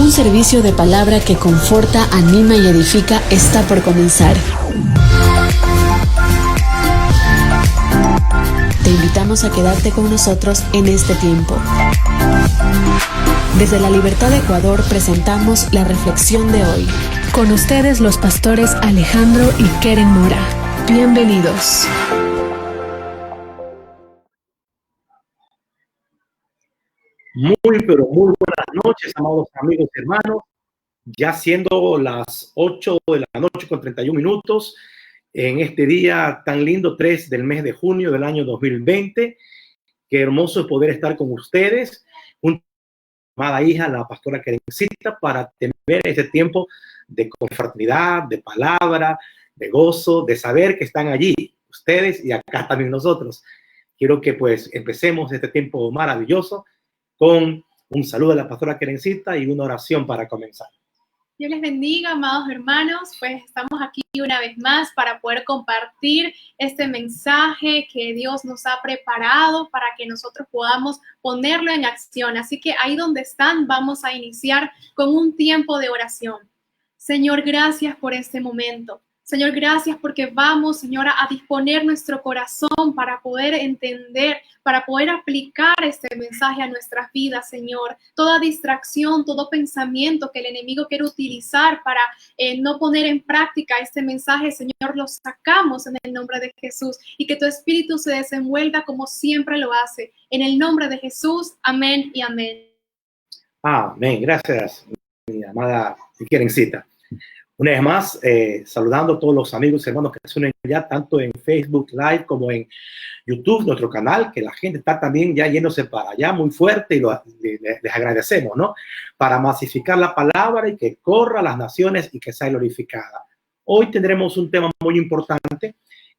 Un servicio de palabra que conforta, anima y edifica está por comenzar. Te invitamos a quedarte con nosotros en este tiempo. Desde La Libertad, Ecuador, presentamos la reflexión de hoy. Con ustedes los pastores Alejandro y Keren Mora. Bienvenidos. Pero muy buenas noches, amados amigos y hermanos. Ya siendo las 8 de la noche con 31 minutos, en este día tan lindo, 3 del mes de junio del año 2020. Qué hermoso es poder estar con ustedes, junto a mi amada hija, la pastora Kerencita, para tener ese tiempo de confraternidad, de palabra, de gozo, de saber que están allí ustedes y acá también nosotros. Quiero que pues empecemos este tiempo maravilloso con un saludo a la pastora Kerencita y una oración para comenzar. Dios les bendiga, amados hermanos. Pues estamos aquí una vez más para poder compartir este mensaje que Dios nos ha preparado para que nosotros podamos ponerlo en acción. Así que ahí donde están, vamos a iniciar con un tiempo de oración. Señor, gracias por este momento. Señor, gracias porque vamos, Señora, a disponer nuestro corazón para poder entender, para poder aplicar este mensaje a nuestras vidas, Señor. Toda distracción, todo pensamiento que el enemigo quiere utilizar para no poner en práctica este mensaje, Señor, lo sacamos en el nombre de Jesús y que tu espíritu se desenvuelva como siempre lo hace. En el nombre de Jesús, amén y amén. Amén. Gracias, mi amada Kerencita. Una vez más, saludando a todos los amigos y hermanos que se unen ya tanto en Facebook Live como en YouTube, nuestro canal, que la gente está también ya yéndose para allá muy fuerte y les agradecemos, ¿no? Para masificar la palabra y que corra a las naciones y que sea glorificada. Hoy tendremos un tema muy importante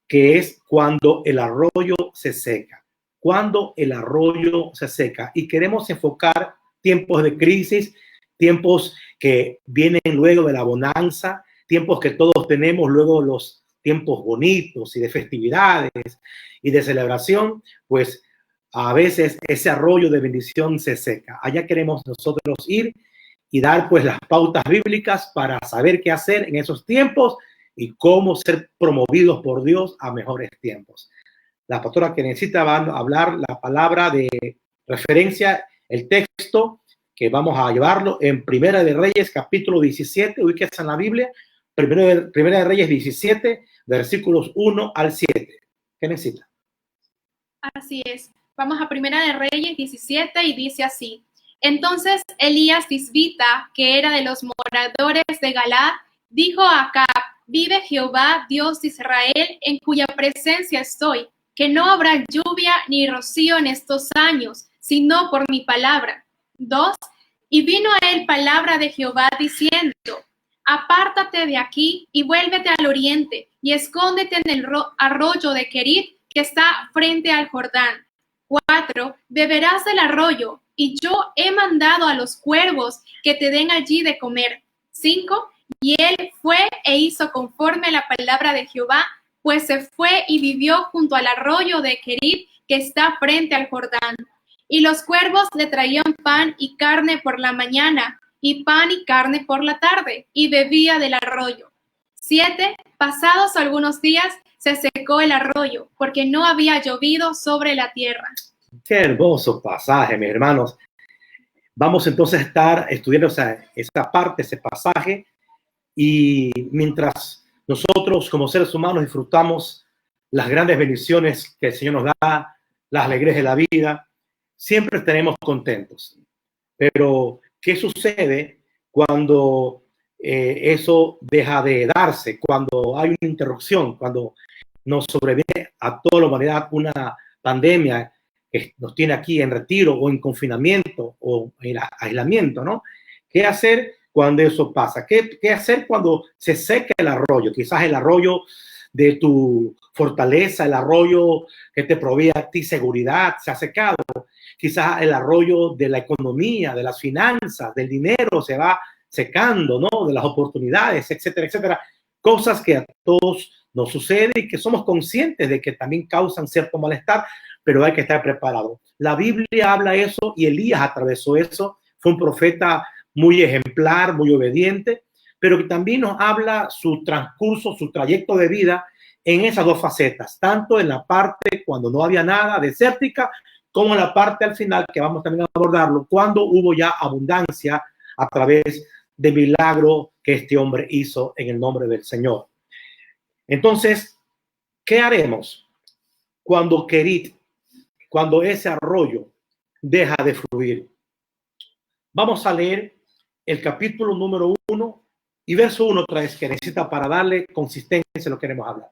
que es cuando el arroyo se seca. Cuando el arroyo se seca. Y queremos enfocar tiempos de crisis, tiempos que vienen luego de la bonanza, tiempos que todos tenemos luego los tiempos bonitos y de festividades y de celebración, pues a veces ese arroyo de bendición se seca. Allá queremos nosotros ir y dar pues las pautas bíblicas para saber qué hacer en esos tiempos y cómo ser promovidos por Dios a mejores tiempos. La pastora que necesita va a hablar la palabra de referencia, el texto que vamos a llevarlo en Primera de Reyes, capítulo 17, ubíquese en la Biblia, Primera de Reyes 17, versículos 1 al 7. ¿Qué necesita? Así es. Vamos a Primera de Reyes 17 y dice así. Entonces Elías Tisbita, que era de los moradores de Galaad, dijo a Acab, vive Jehová, Dios de Israel, en cuya presencia estoy, que no habrá lluvia ni rocío en estos años, sino por mi palabra. 2. Y vino a él palabra de Jehová diciendo, apártate de aquí y vuélvete al oriente y escóndete en el arroyo de Querit que está frente al Jordán. 4. Beberás del arroyo y yo he mandado a los cuervos que te den allí de comer. 5. Y él fue e hizo conforme a la palabra de Jehová, pues se fue y vivió junto al arroyo de Querit que está frente al Jordán. Y los cuervos le traían pan y carne por la mañana, y pan y carne por la tarde, y bebía del arroyo. 7. Pasados algunos días, se secó el arroyo, porque no había llovido sobre la tierra. Qué hermoso pasaje, mis hermanos. Vamos entonces a estar estudiando esa parte, ese pasaje, y mientras nosotros como seres humanos disfrutamos las grandes bendiciones que el Señor nos da, las alegrías de la vida, siempre estaremos contentos. Pero, ¿qué sucede cuando eso deja de darse? Cuando hay una interrupción, cuando nos sobreviene a toda la humanidad una pandemia que nos tiene aquí en retiro o en confinamiento o en aislamiento, ¿no? ¿Qué hacer cuando eso pasa? ¿Qué hacer cuando se seca el arroyo? Quizás el arroyo de tu fortaleza, el arroyo que te provee a ti seguridad, se ha secado. Quizás el arroyo de la economía, de las finanzas, del dinero se va secando, ¿no? De las oportunidades, etcétera, etcétera. Cosas que a todos nos suceden y que somos conscientes de que también causan cierto malestar, pero hay que estar preparado. La Biblia habla eso y Elías atravesó eso. Fue un profeta muy ejemplar, muy obediente, pero que también nos habla su transcurso, su trayecto de vida en esas dos facetas, tanto en la parte cuando no había nada, desértica, como en la parte al final, que vamos también a abordarlo, cuando hubo ya abundancia a través de milagro que este hombre hizo en el nombre del Señor. Entonces, ¿qué haremos cuando Kerit, cuando ese arroyo deja de fluir? Vamos a leer el capítulo número 1 y verso 1 otra vez, que necesita para darle consistencia a lo que queremos hablar.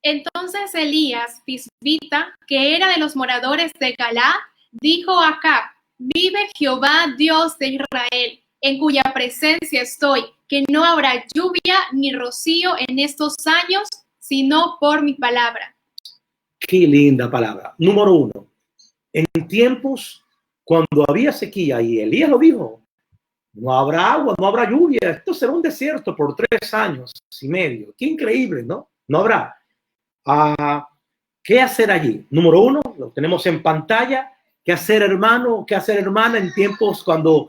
Entonces Elías, tisbita, que era de los moradores de Galaad, dijo a Acab: vive Jehová, Dios de Israel, en cuya presencia estoy, que no habrá lluvia ni rocío en estos años, sino por mi palabra. Qué linda palabra. Número 1. En tiempos cuando había sequía, y Elías lo dijo, no habrá agua, no habrá lluvia, esto será un desierto por 3 años y medio. Qué increíble, ¿no? No habrá. ¿Qué hacer allí? Número 1, lo tenemos en pantalla. ¿Qué hacer, hermano? ¿Qué hacer, hermana, en tiempos cuando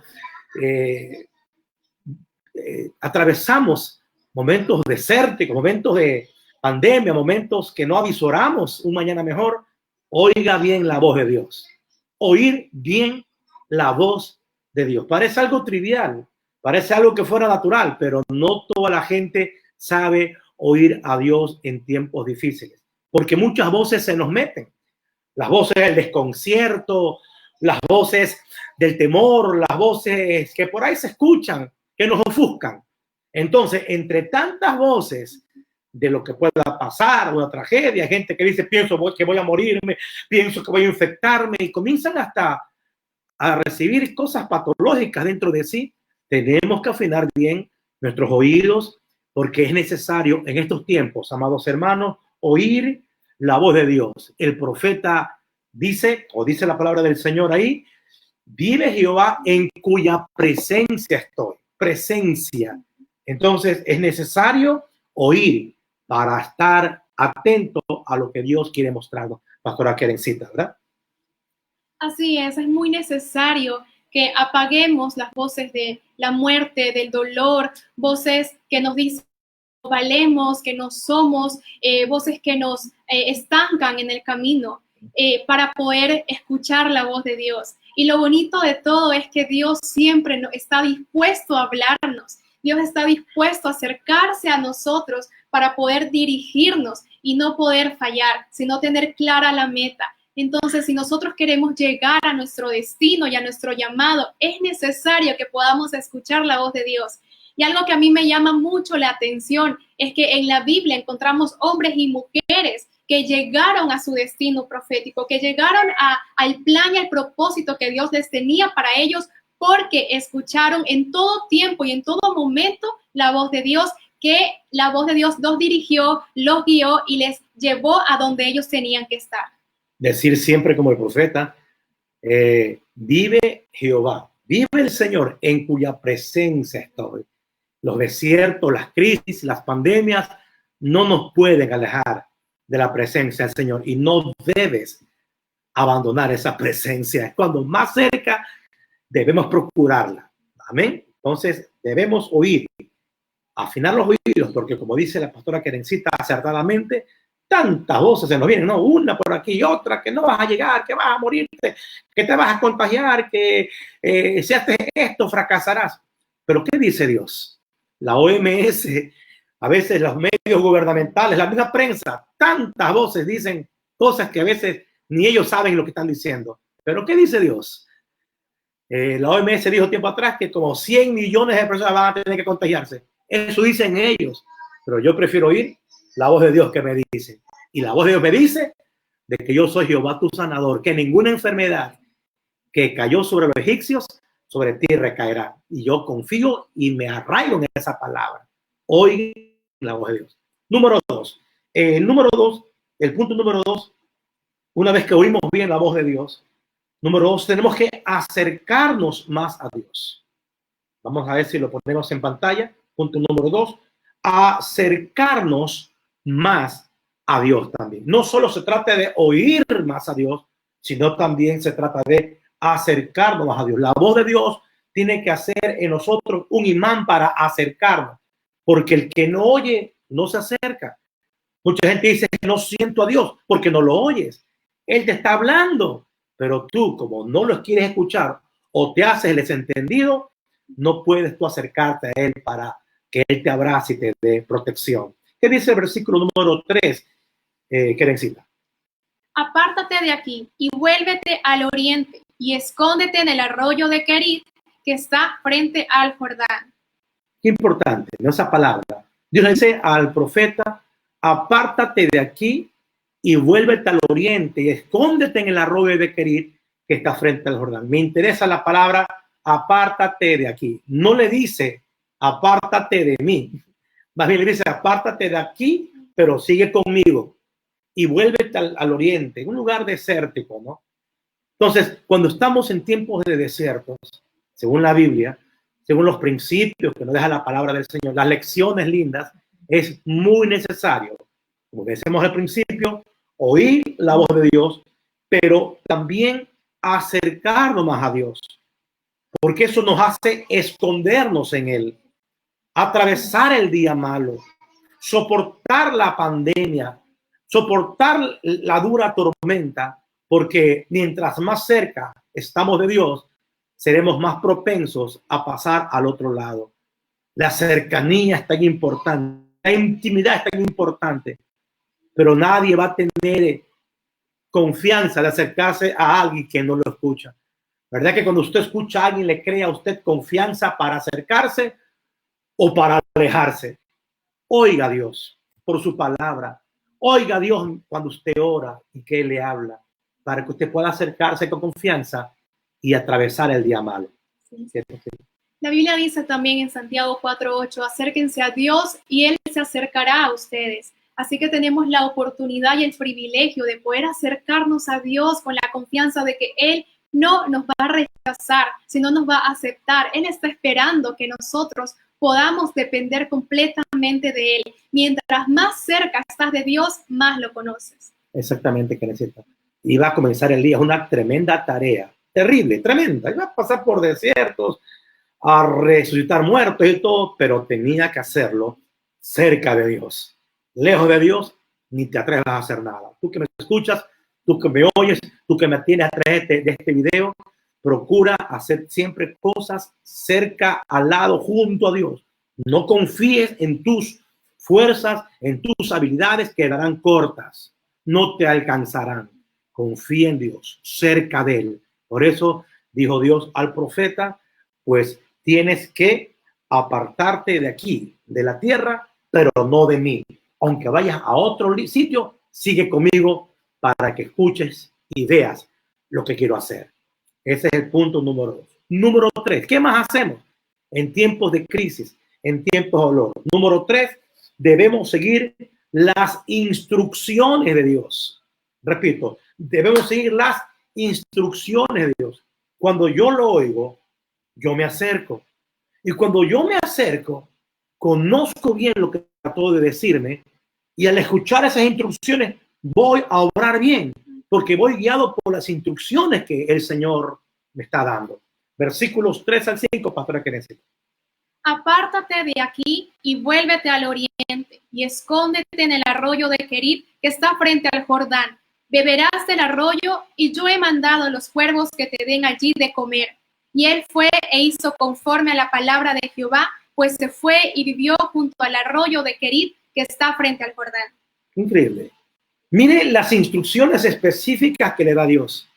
atravesamos momentos desérticos, momentos de pandemia, momentos que no avisoramos un mañana mejor? Oiga bien la voz de Dios. Oír bien la voz de Dios. Parece algo trivial, parece algo que fuera natural, pero no toda la gente sabe oír a Dios en tiempos difíciles, porque muchas voces se nos meten. Las voces del desconcierto, las voces del temor, las voces que por ahí se escuchan, que nos ofuscan. Entonces, entre tantas voces de lo que pueda pasar, una tragedia, gente que dice, pienso que voy a morirme, pienso que voy a infectarme, y comienzan hasta a recibir cosas patológicas dentro de sí. Tenemos que afinar bien nuestros oídos, porque es necesario en estos tiempos, amados hermanos, oír la voz de Dios. El profeta dice, o dice la palabra del Señor ahí, vive Jehová en cuya presencia estoy. Presencia. Entonces es necesario oír para estar atento a lo que Dios quiere mostrarnos. Pastora Kerencita, ¿verdad? Así es muy necesario que apaguemos las voces de la muerte, del dolor, voces que nos dicen que no valemos, que no somos, voces que nos estancan en el camino, para poder escuchar la voz de Dios. Y lo bonito de todo es que Dios siempre está dispuesto a hablarnos. Dios está dispuesto a acercarse a nosotros para poder dirigirnos y no poder fallar, sino tener clara la meta. Entonces, si nosotros queremos llegar a nuestro destino y a nuestro llamado, es necesario que podamos escuchar la voz de Dios. Y algo que a mí me llama mucho la atención es que en la Biblia encontramos hombres y mujeres que llegaron a su destino profético, que llegaron al plan y al propósito que Dios les tenía para ellos, porque escucharon en todo tiempo y en todo momento la voz de Dios, que la voz de Dios los dirigió, los guió y les llevó a donde ellos tenían que estar. Decir siempre como el profeta, vive Jehová, vive el Señor en cuya presencia estoy. Los desiertos, las crisis, las pandemias no nos pueden alejar de la presencia del Señor, y no debes abandonar esa presencia. Es cuando más cerca debemos procurarla. Amén. Entonces debemos oír, afinar los oídos, porque como dice la pastora Kerencita acertadamente, tantas voces se nos vienen, ¿no? Una por aquí y otra, que no vas a llegar, que vas a morirte, que te vas a contagiar, que si haces esto fracasarás. Pero ¿qué dice Dios? La OMS, a veces los medios gubernamentales, la misma prensa, tantas voces dicen cosas que a veces ni ellos saben lo que están diciendo. Pero ¿qué dice Dios? La OMS dijo tiempo atrás que como 100 millones de personas van a tener que contagiarse. Eso dicen ellos. Pero yo prefiero oír la voz de Dios que me dice. Y la voz de Dios me dice de que yo soy Jehová tu sanador, que ninguna enfermedad que cayó sobre los egipcios, sobre ti recaerá. Y yo confío y me arraigo en esa palabra. Oiga la voz de Dios. Número 2. El punto número 2, una vez que oímos bien la voz de Dios, número 2, tenemos que acercarnos más a Dios. Vamos a ver si lo ponemos en pantalla. Punto número 2, acercarnos más a Dios también. No solo se trata de oír más a Dios, sino también se trata de acercarnos más a Dios. La voz de Dios tiene que hacer en nosotros un imán para acercarnos, porque el que no oye no se acerca. Mucha gente dice que no siento a Dios porque no lo oyes. Él te está hablando, pero tú, como no lo quieres escuchar o te haces el desentendido, no puedes tú acercarte a Él para que Él te abrace y te dé protección. ¿Qué dice el versículo número 3, Kerencita? Apártate de aquí y vuélvete al oriente y escóndete en el arroyo de Kerit que está frente al Jordán. Qué importante, ¿no? Esa palabra. Dios le dice al profeta, apártate de aquí y vuélvete al oriente y escóndete en el arroyo de Kerit que está frente al Jordán. Me interesa la palabra apártate de aquí. No le dice apártate de mí. Más bien le dice apártate de aquí, pero sigue conmigo y vuélvete al oriente, en un lugar desértico, ¿no? Entonces, cuando estamos en tiempos de desiertos, según la Biblia, según los principios que nos deja la palabra del Señor, las lecciones lindas, es muy necesario, como decimos al principio, oír la voz de Dios, pero también acercarnos más a Dios, porque eso nos hace escondernos en Él, atravesar el día malo, soportar la pandemia, soportar la dura tormenta, porque mientras más cerca estamos de Dios, seremos más propensos a pasar al otro lado. La cercanía es tan importante, la intimidad es tan importante, pero nadie va a tener confianza de acercarse a alguien que no lo escucha. ¿Verdad que cuando usted escucha a alguien le crea a usted confianza para acercarse o para alejarse? Oiga a Dios por su palabra. Oiga a Dios cuando usted ora y que Él le habla, para que usted pueda acercarse con confianza y atravesar el día malo. Sí. La Biblia dice también en Santiago 4:8, acérquense a Dios y Él se acercará a ustedes. Así que tenemos la oportunidad y el privilegio de poder acercarnos a Dios con la confianza de que Él no nos va a rechazar, sino nos va a aceptar. Él está esperando que nosotros podamos depender completamente de Él. Mientras más cerca estás de Dios, más lo conoces. Exactamente, Kerencita. Y va a comenzar el día, es una tremenda tarea, terrible, tremenda. Iba a pasar por desiertos, a resucitar muertos y todo, pero tenía que hacerlo cerca de Dios. Lejos de Dios, ni te atrevas a hacer nada. Tú que me escuchas, tú que me oyes, tú que me tienes a través de este video, procura hacer siempre cosas cerca, al lado, junto a Dios. No confíes en tus fuerzas, en tus habilidades, quedarán cortas. No te alcanzarán. Confía en Dios, cerca de Él. Por eso dijo Dios al profeta, pues tienes que apartarte de aquí, de la tierra, pero no de mí. Aunque vayas a otro sitio, sigue conmigo para que escuches y veas lo que quiero hacer. Ese es el punto número 2. Número 3, ¿qué más hacemos en tiempos de crisis, en tiempos de dolor? Número 3, debemos seguir las instrucciones de Dios. Repito, debemos seguir las instrucciones de Dios. Cuando yo lo oigo, yo me acerco. Y cuando yo me acerco, conozco bien lo que trató de decirme y al escuchar esas instrucciones voy a obrar bien, porque voy guiado por las instrucciones que el Señor me está dando. Versículos 3 al 5, pastora Kerencita. Apártate de aquí y vuélvete al oriente y escóndete en el arroyo de Kerit que está frente al Jordán. Beberás del arroyo y yo he mandado a los cuervos que te den allí de comer. Y él fue e hizo conforme a la palabra de Jehová, pues se fue y vivió junto al arroyo de Kerit que está frente al Jordán. Increíble. Mire las instrucciones específicas que le da Dios.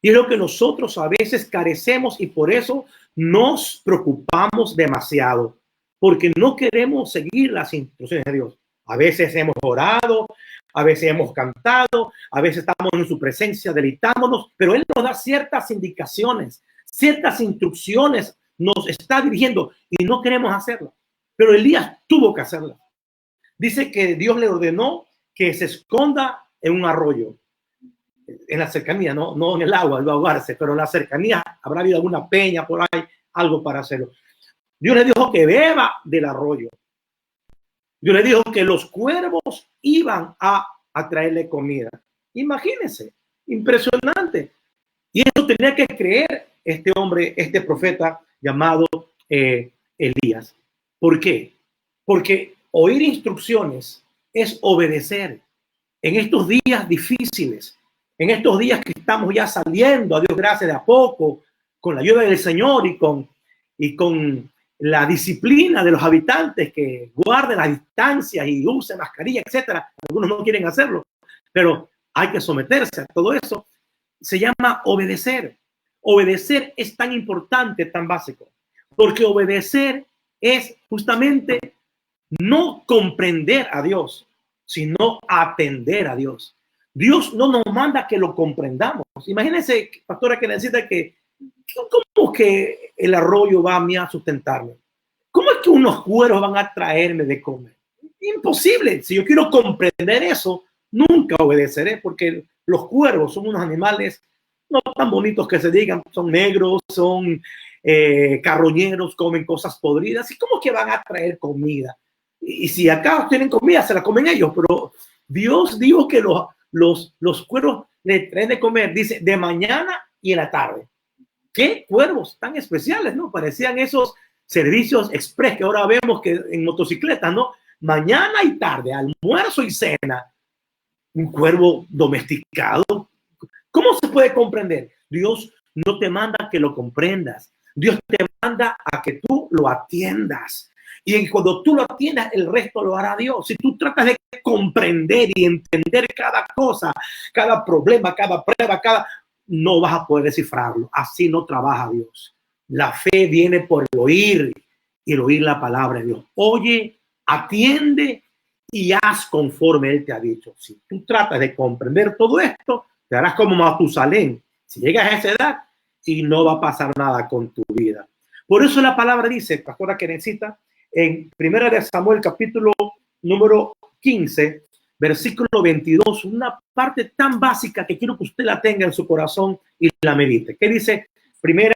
Y es lo que nosotros a veces carecemos y por eso nos preocupamos demasiado, porque no queremos seguir las instrucciones de Dios. A veces hemos orado, a veces hemos cantado, a veces estamos en su presencia deleitándonos, pero Él nos da ciertas indicaciones, ciertas instrucciones, nos está dirigiendo y no queremos hacerlo. Pero Elías tuvo que hacerlo. Dice que Dios le ordenó que se esconda en un arroyo, en la cercanía, no en el agua, iba a ahogarse, pero en la cercanía habrá habido alguna peña por ahí, algo para hacerlo. Dios le dijo que beba del arroyo. Dios le dijo que los cuervos iban a traerle comida. Imagínense, impresionante. Y eso tenía que creer este hombre, este profeta, llamado Elías. ¿Por qué? Porque oír instrucciones es obedecer. En estos días difíciles, en estos días que estamos ya saliendo, a Dios gracias, de a poco, con la ayuda del Señor y con la disciplina de los habitantes que guarden las distancias y usen mascarilla, etcétera. Algunos no quieren hacerlo, pero hay que someterse a todo eso. Se llama obedecer. Obedecer es tan importante, tan básico, porque obedecer es justamente no comprender a Dios, sino atender a Dios. Dios no nos manda que lo comprendamos. Imagínense, pastora, que necesita que, ¿cómo que el arroyo va a mí a sustentarme? ¿Cómo es que unos cueros van a traerme de comer? Imposible. Si yo quiero comprender eso, nunca obedeceré, porque los cuervos son unos animales no tan bonitos que se digan, son negros, son carroñeros, comen cosas podridas. ¿Y cómo que van a traer comida? Y si acá tienen comida, se la comen ellos, pero Dios dijo que los cuervos le traen de comer, dice, de mañana y en la tarde. ¿Qué cuervos tan especiales, no? Parecían esos servicios express que ahora vemos que en motocicletas, ¿no? Mañana y tarde, almuerzo y cena. Un cuervo domesticado. ¿Cómo se puede comprender? Dios no te manda que lo comprendas. Dios te manda a que tú lo atiendas. Y cuando tú lo atiendas, el resto lo hará Dios. Si tú tratas de comprender y entender cada cosa, cada problema, cada prueba, no vas a poder descifrarlo. Así no trabaja Dios. La fe viene por el oír y el oír la palabra de Dios. Oye, atiende y haz conforme Él te ha dicho. Si tú tratas de comprender todo esto, te harás como Matusalén. Si llegas a esa edad y no va a pasar nada con tu vida. Por eso la palabra dice, pastora Kerencita, en 1 de Samuel, capítulo número 15, versículo 22, una parte tan básica que quiero que usted la tenga en su corazón y la medite. ¿Qué dice 1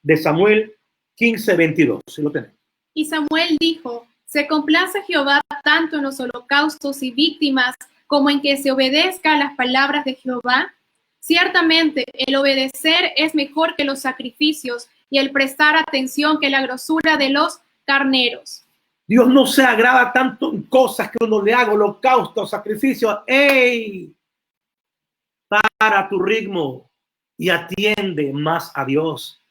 de Samuel 15, 22? Si lo tenemos. Y Samuel dijo: se complace Jehová tanto en los holocaustos y víctimas como en que se obedezca a las palabras de Jehová. Ciertamente, el obedecer es mejor que los sacrificios y el prestar atención que la grosura de los carneros. Dios no se agrada tanto en cosas que uno le haga, holocausto, sacrificio. ¡Ey! Para tu ritmo y atiende más a Dios.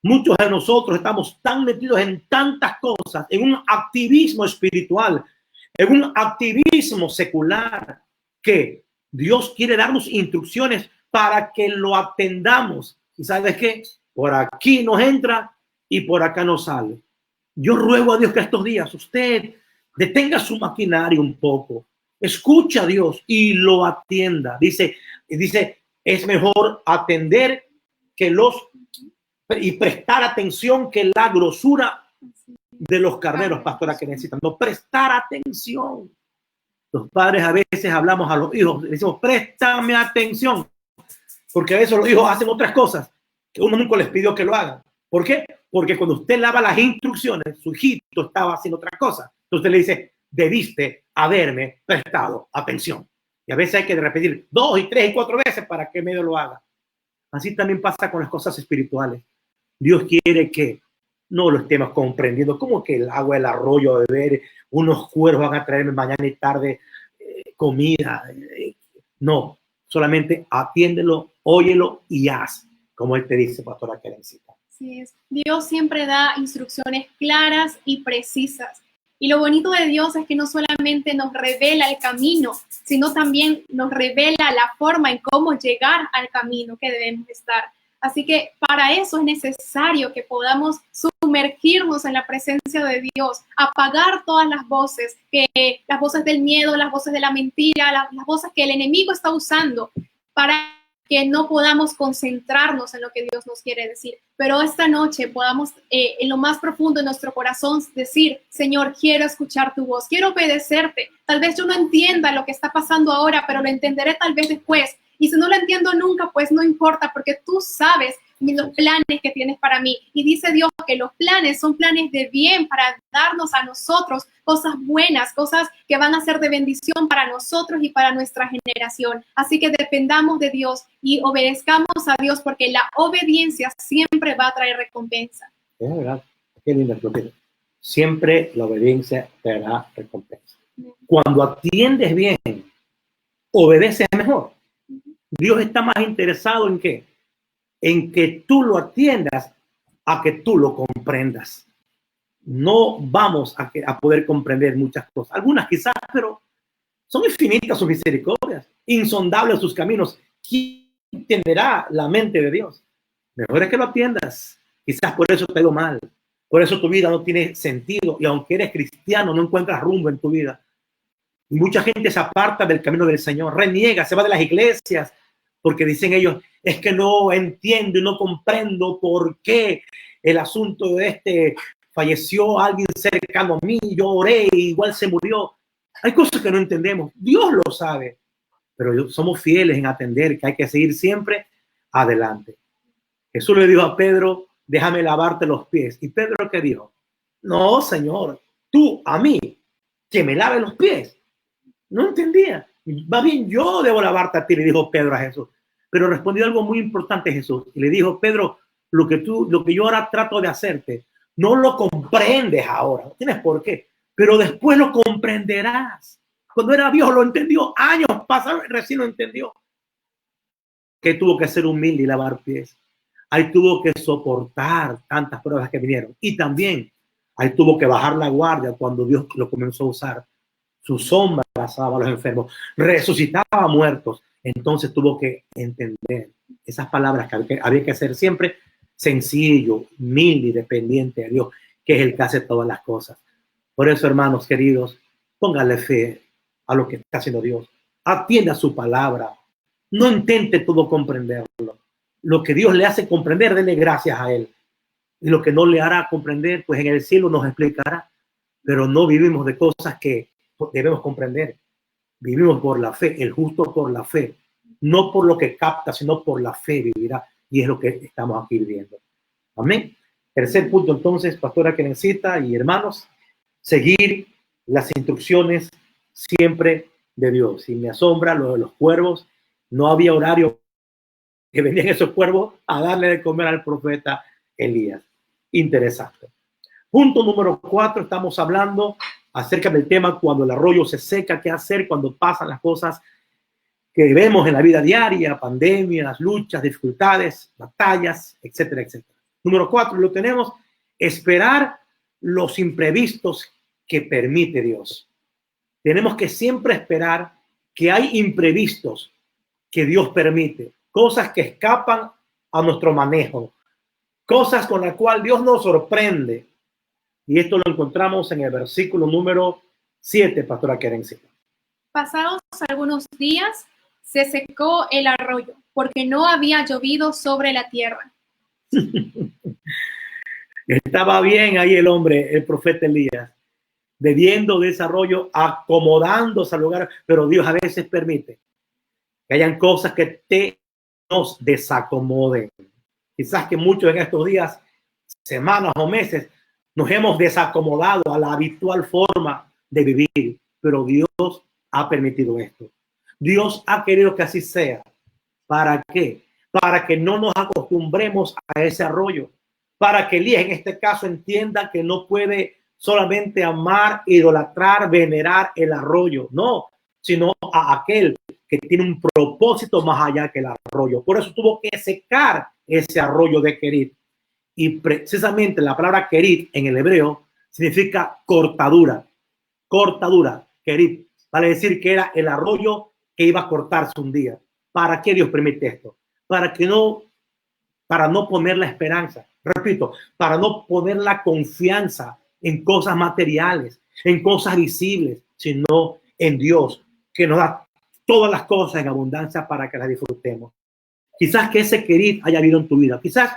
Muchos de nosotros estamos tan metidos en tantas cosas, en un activismo espiritual, en un activismo secular, que Dios quiere darnos instrucciones para que lo atendamos. ¿Y sabes qué? Por aquí nos entra y por acá nos sale. Yo ruego a Dios que estos días usted detenga su maquinaria un poco, escucha a Dios y lo atienda. Dice, es mejor atender y prestar atención que la grosura de los carneros, pastora, que necesitan. No, prestar atención. Los padres a veces hablamos a los hijos, le decimos, préstame atención, porque a veces los hijos hacen otras cosas que uno nunca les pidió que lo hagan. ¿Por qué? Porque cuando usted lava las instrucciones, su hijito estaba haciendo otra cosa. Entonces usted le dice, debiste haberme prestado atención. Y a veces hay que repetir 2 y 3 y 4 veces para que medio lo haga. Así también pasa con las cosas espirituales. Dios quiere que no lo estemos comprendiendo. ¿Cómo que el agua del arroyo, beber, unos cuervos van a traerme mañana y tarde comida? No, solamente atiéndelo, óyelo y haz, como Él te dice, pastora Kerencita. Así es. Dios siempre da instrucciones claras y precisas. Y lo bonito de Dios es que no solamente nos revela el camino, sino también nos revela la forma en cómo llegar al camino que debemos estar. Así que para eso es necesario que podamos sumergirnos en la presencia de Dios, apagar todas las voces del miedo, las voces de la mentira, las voces que el enemigo está usando para que no podamos concentrarnos en lo que Dios nos quiere decir. Pero esta noche podamos en lo más profundo de nuestro corazón decir, Señor, quiero escuchar tu voz, quiero obedecerte. Tal vez yo no entienda lo que está pasando ahora, pero lo entenderé tal vez después. Y si no lo entiendo nunca, pues no importa, porque tú sabes los planes que tienes para mí. Y dice Dios que los planes son planes de bien para darnos a nosotros cosas buenas, cosas que van a ser de bendición para nosotros y para nuestra generación. Así que dependamos de Dios y obedezcamos a Dios, porque la obediencia siempre va a traer recompensa. Es verdad. Qué lindo lo que siempre la obediencia te dará recompensa. Cuando atiendes bien, obedeces mejor. Dios está más interesado en qué? En que tú lo atiendas a que tú lo comprendas. No vamos a poder comprender muchas cosas. Algunas quizás, pero son infinitas sus misericordias, insondables sus caminos. ¿Quién entenderá la mente de Dios? Mejor es que lo atiendas. Quizás por eso te ha ido mal. Por eso tu vida no tiene sentido. Y aunque eres cristiano, no encuentras rumbo en tu vida. Y mucha gente se aparta del camino del Señor, reniega, se va de las iglesias, porque dicen ellos, es que no entiendo y no comprendo por qué el asunto de falleció alguien cercano a mí, yo oré y igual se murió. Hay cosas que no entendemos, Dios lo sabe, pero somos fieles en atender que hay que seguir siempre adelante. Jesús le dijo a Pedro, déjame lavarte los pies. ¿Y Pedro qué dijo? No, Señor, tú a mí, que me lave los pies. No entendía. Va bien, yo debo lavarte a ti, le dijo Pedro a Jesús. Pero respondió algo muy importante Jesús. Y le dijo, Pedro, lo que yo ahora trato de hacerte, no lo comprendes ahora. No tienes por qué. Pero después lo comprenderás. Cuando era viejo lo entendió. Años pasaron, recién lo entendió. Que tuvo que ser humilde y lavar pies. Ahí tuvo que soportar tantas pruebas que vinieron. Y también ahí tuvo que bajar la guardia cuando Dios lo comenzó a usar. Su sombra abrazaba a los enfermos, resucitaba a muertos. Entonces tuvo que entender esas palabras que había que hacer siempre sencillo, humilde y dependiente de Dios, que es el que hace todas las cosas. Por eso, hermanos queridos, póngale fe a lo que está haciendo Dios. Atienda su palabra. No intente todo comprenderlo. Lo que Dios le hace comprender, dele gracias a Él. Y lo que no le hará comprender, pues en el cielo nos explicará. Pero no vivimos de cosas que debemos comprender. Vivimos por la fe, el justo por la fe, no por lo que capta, sino por la fe vivirá, y es lo que estamos aquí viviendo. Amén. Tercer punto entonces, pastora Kerencita y hermanos, seguir las instrucciones siempre de Dios. Y me asombra lo de los cuervos, no había horario que venían esos cuervos a darle de comer al profeta Elías. Interesante. Punto número 4, estamos hablando acerca del tema cuando el arroyo se seca, qué hacer cuando pasan las cosas que vemos en la vida diaria, pandemias, luchas, dificultades, batallas, etcétera, etcétera. Número 4, lo tenemos, esperar los imprevistos que permite Dios. Tenemos que siempre esperar que hay imprevistos que Dios permite, cosas que escapan a nuestro manejo, cosas con las cuales Dios nos sorprende. Y esto lo encontramos en el versículo número 7, pastora Kerencita. Pasados algunos días, se secó el arroyo, porque no había llovido sobre la tierra. Estaba bien ahí el hombre, el profeta Elías, bebiendo de ese arroyo, acomodándose al lugar, pero Dios a veces permite que hayan cosas que nos desacomoden. Quizás que muchos en estos días, semanas o meses, nos hemos desacomodado a la habitual forma de vivir, pero Dios ha permitido esto. Dios ha querido que así sea. ¿Para qué? Para que no nos acostumbremos a ese arroyo. Para que Elías en este caso entienda que no puede solamente amar, idolatrar, venerar el arroyo. No, sino a aquel que tiene un propósito más allá que el arroyo. Por eso tuvo que secar ese arroyo de Kerit. Y precisamente la palabra Kerit en el hebreo significa cortadura. Cortadura, Kerit. Vale decir que era el arroyo que iba a cortarse un día. ¿Para qué Dios permite esto? Para no poner la esperanza. Repito, para no poner la confianza en cosas materiales, en cosas visibles, sino en Dios, que nos da todas las cosas en abundancia para que las disfrutemos. Quizás que ese Kerit haya habido en tu vida. Quizás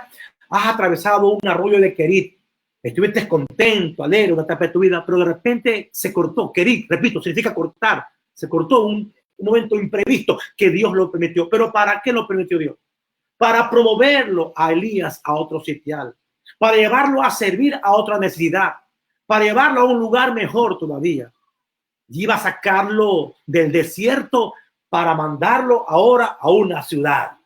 has atravesado un arroyo de Kerit. Estuviste contento, alegre, una etapa de tu vida, pero de repente se cortó. Kerit, repito, significa cortar. Se cortó un momento imprevisto que Dios lo permitió. ¿Pero para qué lo permitió Dios? Para promoverlo a Elías a otro sitial, para llevarlo a servir a otra necesidad, para llevarlo a un lugar mejor todavía. Y iba a sacarlo del desierto para mandarlo ahora a una ciudad.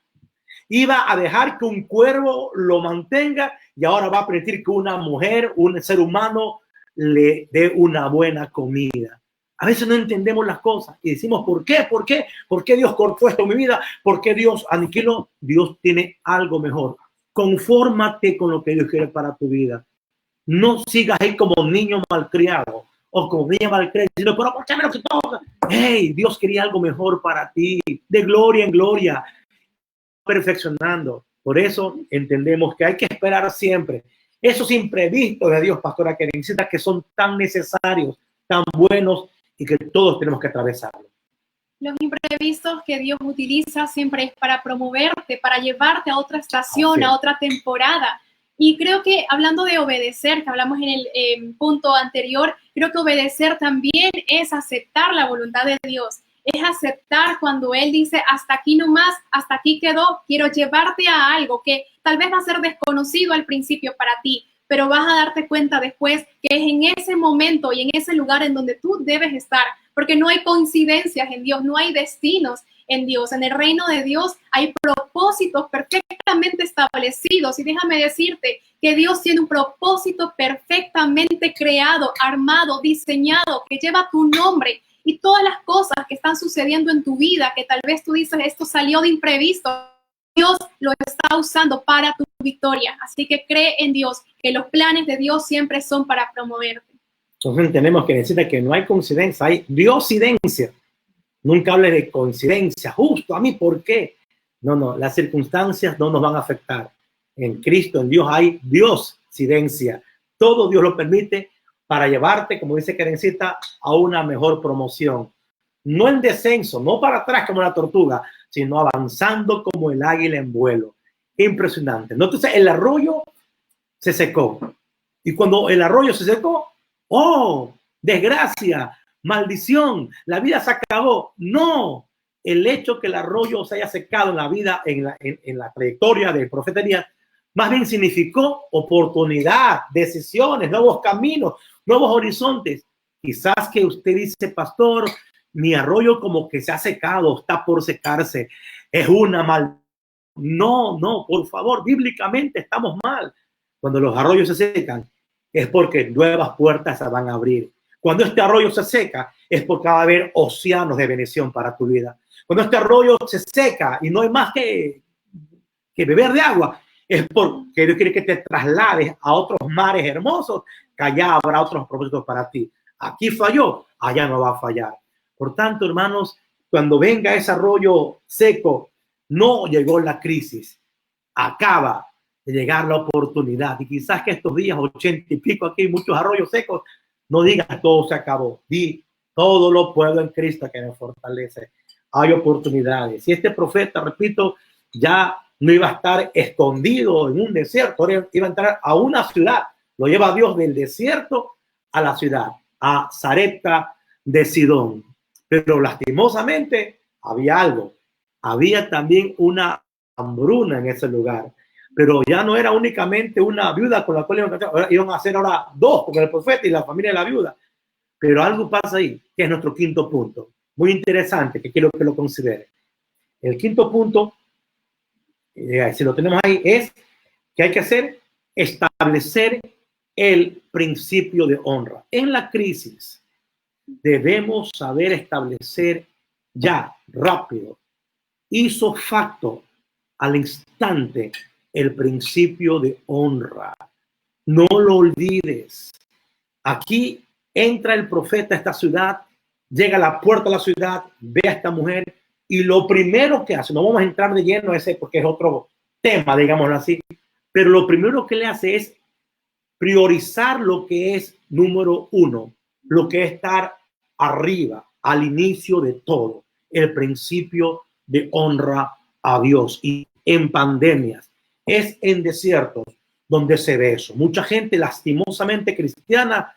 Iba a dejar que un cuervo lo mantenga y ahora va a permitir que una mujer, un ser humano, le dé una buena comida. A veces no entendemos las cosas y decimos, ¿por qué? ¿Por qué? ¿Por qué Dios cortó esto en mi vida? ¿Por qué Dios aniquiló? Dios tiene algo mejor. Confórmate con lo que Dios quiere para tu vida. No sigas ahí como niño malcriado o como niña malcriada diciendo, pero ¿por qué me lo quitó? Hey, Dios quería algo mejor para ti, de gloria en gloria, perfeccionando. Por eso entendemos que hay que esperar siempre esos imprevistos de Dios, pastora Kerencita, que son tan necesarios, tan buenos y que todos tenemos que atravesarlos. Los imprevistos que Dios utiliza siempre es para promoverte, para llevarte a otra estación, a otra temporada. Y creo que hablando de obedecer, que hablamos en el punto anterior, creo que obedecer también es aceptar la voluntad de Dios. Es aceptar cuando Él dice, hasta aquí nomás, hasta aquí quedó, quiero llevarte a algo que tal vez va a ser desconocido al principio para ti, pero vas a darte cuenta después que es en ese momento y en ese lugar en donde tú debes estar, porque no hay coincidencias en Dios, no hay destinos en Dios. En el reino de Dios hay propósitos perfectamente establecidos. Y déjame decirte que Dios tiene un propósito perfectamente creado, armado, diseñado, que lleva tu nombre y todas las cosas que están sucediendo en tu vida, que tal vez tú dices, esto salió de imprevisto. Dios lo está usando para tu victoria. Así que cree en Dios, que los planes de Dios siempre son para promoverte. Entonces tenemos que decir que no hay coincidencia, hay diosidencia. Nunca hable de coincidencia, justo a mí, ¿por qué? No, las circunstancias no nos van a afectar. En Cristo, en Dios hay diosidencia. Todo Dios lo permite para llevarte, como dice Kerencita, a una mejor promoción. No en descenso, no para atrás como la tortuga, sino avanzando como el águila en vuelo. Impresionante. Entonces el arroyo se secó. Y cuando el arroyo se secó, ¡oh! Desgracia, maldición, la vida se acabó. No, el hecho que el arroyo se haya secado en la vida, en la trayectoria del profeta Elías, más bien significó oportunidad, decisiones, nuevos caminos, nuevos horizontes. Quizás que usted dice, pastor, mi arroyo como que se ha secado, está por secarse, es una mal. No, por favor, bíblicamente estamos mal. Cuando los arroyos se secan, es porque nuevas puertas se van a abrir. Cuando este arroyo se seca, es porque va a haber océanos de bendición para tu vida. Cuando este arroyo se seca y no hay más que beber de agua, es porque Dios quiere que te traslades a otros mares hermosos, que allá habrá otros propósitos para ti. Aquí falló, allá no va a fallar. Por tanto, hermanos, cuando venga ese arroyo seco, no llegó la crisis, acaba de llegar la oportunidad. Y quizás que estos días 80 y pico aquí, muchos arroyos secos, no digas todo se acabó. Di, todo lo puedo en Cristo que me fortalece. Hay oportunidades. Y este profeta, repito, ya no iba a estar escondido en un desierto, iba a entrar a una ciudad. Lo lleva Dios del desierto a la ciudad, a Sarepta de Sidón. Pero lastimosamente había algo. Había también una hambruna en ese lugar. Pero ya no era únicamente una viuda con la cual iban a hacer ahora dos, con el profeta y la familia de la viuda. Pero algo pasa ahí, que es nuestro quinto punto. Muy interesante, que quiero que lo considere. El quinto punto, si lo tenemos ahí, es que hay que establecer el principio de honra. En la crisis debemos saber establecer ya, rápido, ipso facto, al instante, el principio de honra. No lo olvides. Aquí entra el profeta a esta ciudad, llega a la puerta de la ciudad, ve a esta mujer y lo primero que hace, no vamos a entrar de lleno a ese porque es otro tema, digámoslo así, pero lo primero que le hace es priorizar lo que es número uno, lo que es estar arriba, al inicio de todo, el principio de honra a Dios. Y en pandemias, es en desiertos donde se ve eso. Mucha gente lastimosamente cristiana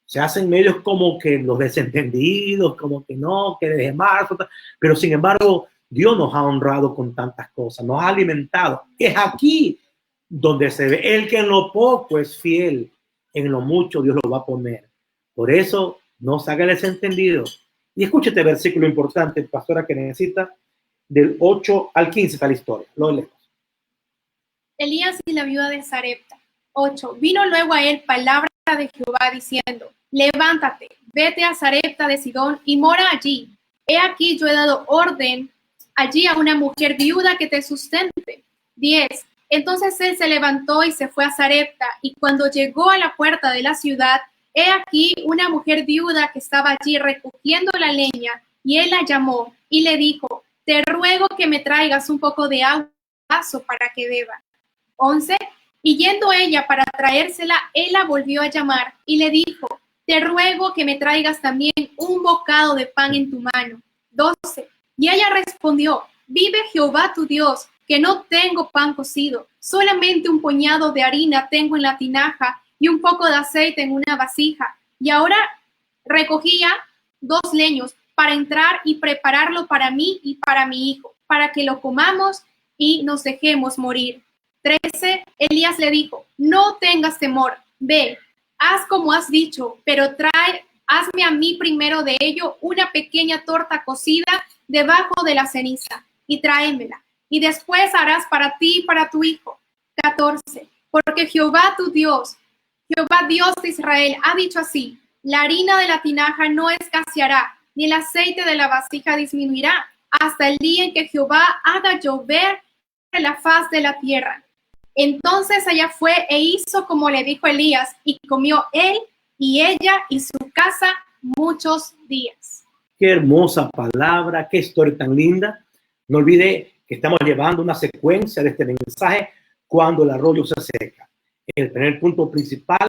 se hacen medios como que los desentendidos, como que no, que desde marzo, pero sin embargo Dios nos ha honrado con tantas cosas, nos ha alimentado. Es aquí donde se ve el que en lo poco es fiel, en lo mucho Dios lo va a poner. Por eso no se haga el desentendido. Y escuche este versículo importante, pastora, que necesita del 8 al 15 está la historia. Lo leemos. Elías y la viuda de Sarepta. 8. Vino luego a él palabra de Jehová diciendo: levántate, vete a Sarepta de Sidón y mora allí. He aquí yo he dado orden allí a una mujer viuda que te sustente. 10. Entonces él se levantó y se fue a Sarepta, y cuando llegó a la puerta de la ciudad, he aquí una mujer viuda que estaba allí recogiendo la leña, y él la llamó y le dijo: te ruego que me traigas un poco de agua para que beba. 11. Y yendo ella para traérsela, él la volvió a llamar y le dijo: te ruego que me traigas también un bocado de pan en tu mano. 12. Y ella respondió: vive Jehová tu Dios, que no tengo pan cocido, solamente un puñado de harina tengo en la tinaja y un poco de aceite en una vasija. Y ahora recogía 2 leños para entrar y prepararlo para mí y para mi hijo, para que lo comamos y nos dejemos morir. 13. Elías le dijo: no tengas temor, ve, haz como has dicho, pero hazme a mí primero de ello una pequeña torta cocida debajo de la ceniza y tráemela, y después harás para ti y para tu hijo. 14. Porque Jehová tu Dios, Jehová Dios de Israel, ha dicho así: la harina de la tinaja no escaseará, ni el aceite de la vasija disminuirá, hasta el día en que Jehová haga llover en la faz de la tierra. Entonces ella fue e hizo como le dijo Elías, y comió él y ella y su casa muchos días. Qué hermosa palabra, qué historia tan linda. No olvide que estamos llevando una secuencia de este mensaje cuando el arroyo se seca. El primer punto principal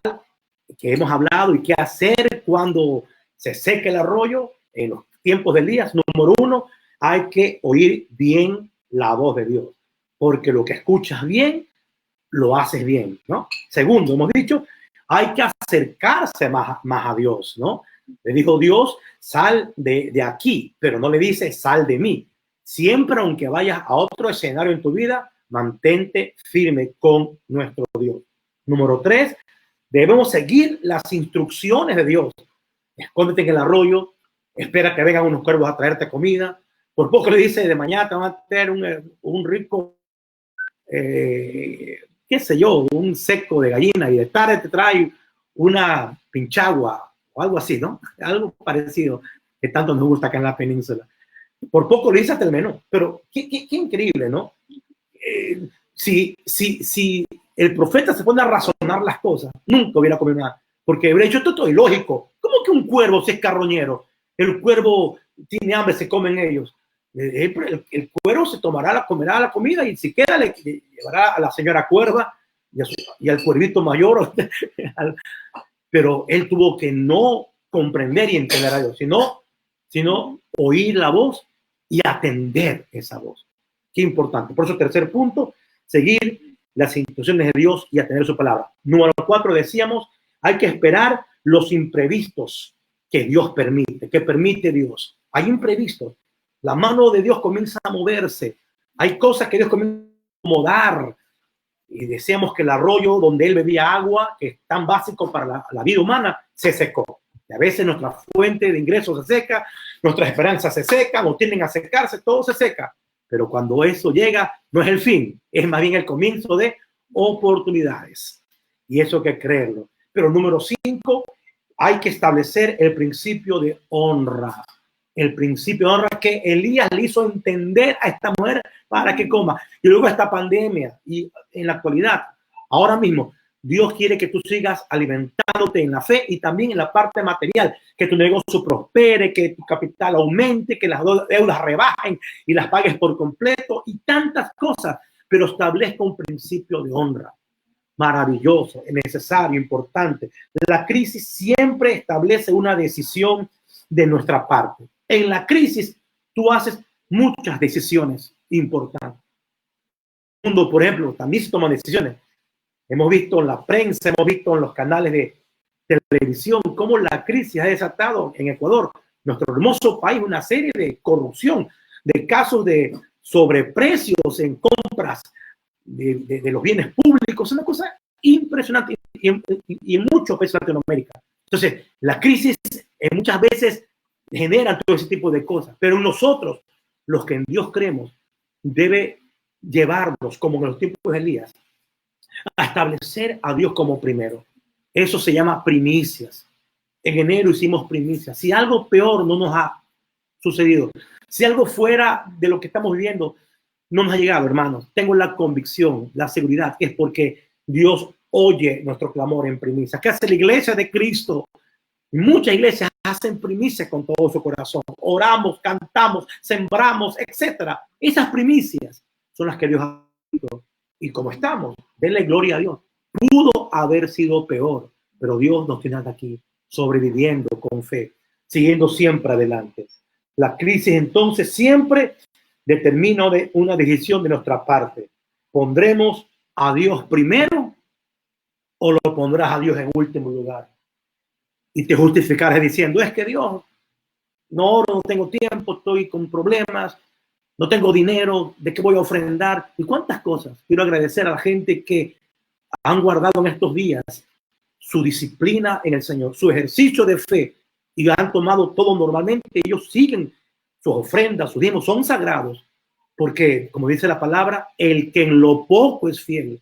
que hemos hablado y qué hacer cuando se seca el arroyo en los tiempos de Elías. Número 1, hay que oír bien la voz de Dios, porque lo que escuchas bien, lo haces bien, ¿no? Segundo, hemos dicho, hay que acercarse más a Dios, ¿no? Le dijo Dios: sal de aquí, pero no le dice sal de mí. Siempre, aunque vayas a otro escenario en tu vida, mantente firme con nuestro Dios. Número 3, debemos seguir las instrucciones de Dios. Escóndete en el arroyo, espera que vengan unos cuervos a traerte comida. Por poco le dice: de mañana te van a tener un rico, qué sé yo, un seco de gallina, y de tarde te trae una pinchagua o algo así, ¿no? Algo parecido que tanto nos gusta acá en la península. Por poco le dice hasta el menú, pero qué increíble, ¿no? Si el profeta se pone a razonar las cosas, nunca hubiera comido nada, porque hubiera dicho: esto es ilógico. ¿Cómo que un cuervo, si es carroñero? El cuervo tiene hambre, se comen ellos. El cuervo se comerá la comida, y si queda le llevará a la señora cuerva y al cuervito mayor. Pero él tuvo que no comprender y entender a Dios, sino oír la voz y atender esa voz. Qué importante. Por eso, tercer punto, seguir las instrucciones de Dios y atender su palabra. Número 4, decíamos, hay que esperar los imprevistos que Dios permite, que permite Dios. Hay imprevistos. La mano de Dios comienza a moverse. Hay cosas que Dios comienza a acomodar. Y decíamos que el arroyo donde él bebía agua, que es tan básico para la vida humana, se secó. Y a veces nuestra fuente de ingresos se seca, nuestras esperanzas se secan o tienden a secarse, todo se seca. Pero cuando eso llega, no es el fin, es más bien el comienzo de oportunidades. Y eso hay que creerlo. Pero número 5, hay que establecer el principio de honra. El principio de honra que Elías le hizo entender a esta mujer para que coma. Y luego esta pandemia y en la actualidad, ahora mismo, Dios quiere que tú sigas alimentándote en la fe y también en la parte material, que tu negocio prospere, que tu capital aumente, que las deudas rebajen y las pagues por completo y tantas cosas, pero establezca un principio de honra. Maravilloso, necesario, importante. La crisis siempre establece una decisión de nuestra parte. En la crisis, tú haces muchas decisiones importantes. El mundo, por ejemplo, también se toman decisiones. Hemos visto en la prensa, hemos visto en los canales de televisión cómo la crisis ha desatado en Ecuador, nuestro hermoso país, una serie de corrupción, de casos de sobreprecios en compras de los bienes públicos. Es una cosa impresionante y en muchos países de Latinoamérica. Entonces, la crisis muchas veces genera todo ese tipo de cosas, pero nosotros, los que en Dios creemos, debe llevarnos, como en los tiempos de Elías, establecer a Dios como primero. Eso se llama primicias. En enero hicimos primicias. Si algo peor no nos ha sucedido, si algo fuera de lo que estamos viviendo no nos ha llegado, hermanos, tengo la convicción, la seguridad, que es porque Dios oye nuestro clamor en primicias. ¿Qué hace la iglesia de Cristo? Muchas iglesias hacen primicias con todo su corazón. Oramos, cantamos, sembramos, etcétera. Esas primicias son las que Dios ha hecho. Y como estamos, denle gloria a Dios. Pudo haber sido peor, pero Dios nos tiene aquí sobreviviendo con fe, siguiendo siempre adelante. La crisis entonces siempre determina una decisión de nuestra parte. ¿Pondremos a Dios primero o lo pondrás a Dios en último lugar? Y te justificarás diciendo, es que Dios, no oro, no tengo tiempo, estoy con problemas, no tengo dinero, ¿de qué voy a ofrendar? ¿Y cuántas cosas? Quiero agradecer a la gente que han guardado en estos días su disciplina en el Señor, su ejercicio de fe, y han tomado todo normalmente. Ellos siguen sus ofrendas, sus diezmos, son sagrados, porque, como dice la palabra, el que en lo poco es fiel.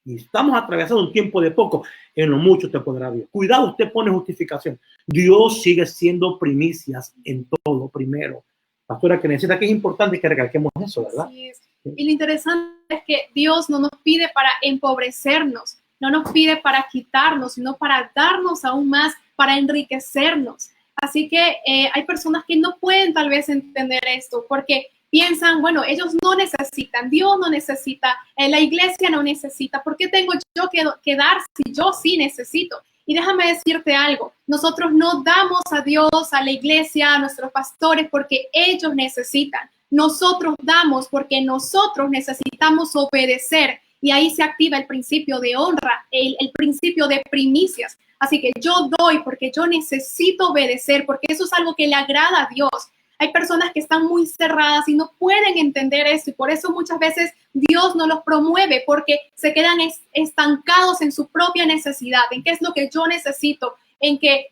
Y estamos atravesando un tiempo de poco, en lo mucho te pondrá Dios. Cuidado, usted pone justificación. Dios sigue siendo primicias en todo primero. Pastora, que necesita, que es importante que recalquemos eso, ¿verdad? Sí. Y lo interesante es que Dios no nos pide para empobrecernos, no nos pide para quitarnos, sino para darnos aún más, para enriquecernos. Así que hay personas que no pueden tal vez entender esto, porque piensan, bueno, ellos no necesitan, Dios no necesita, la iglesia no necesita, ¿por qué tengo yo que dar si yo sí necesito? Y déjame decirte algo, nosotros no damos a Dios, a la iglesia, a nuestros pastores porque ellos necesitan. Nosotros damos porque nosotros necesitamos obedecer, y ahí se activa el principio de honra, el principio de primicias. Así que yo doy porque yo necesito obedecer, porque eso es algo que le agrada a Dios. Hay personas que están muy cerradas y no pueden entender eso, y por eso muchas veces Dios no los promueve, porque se quedan estancados en su propia necesidad, en qué es lo que yo necesito, en que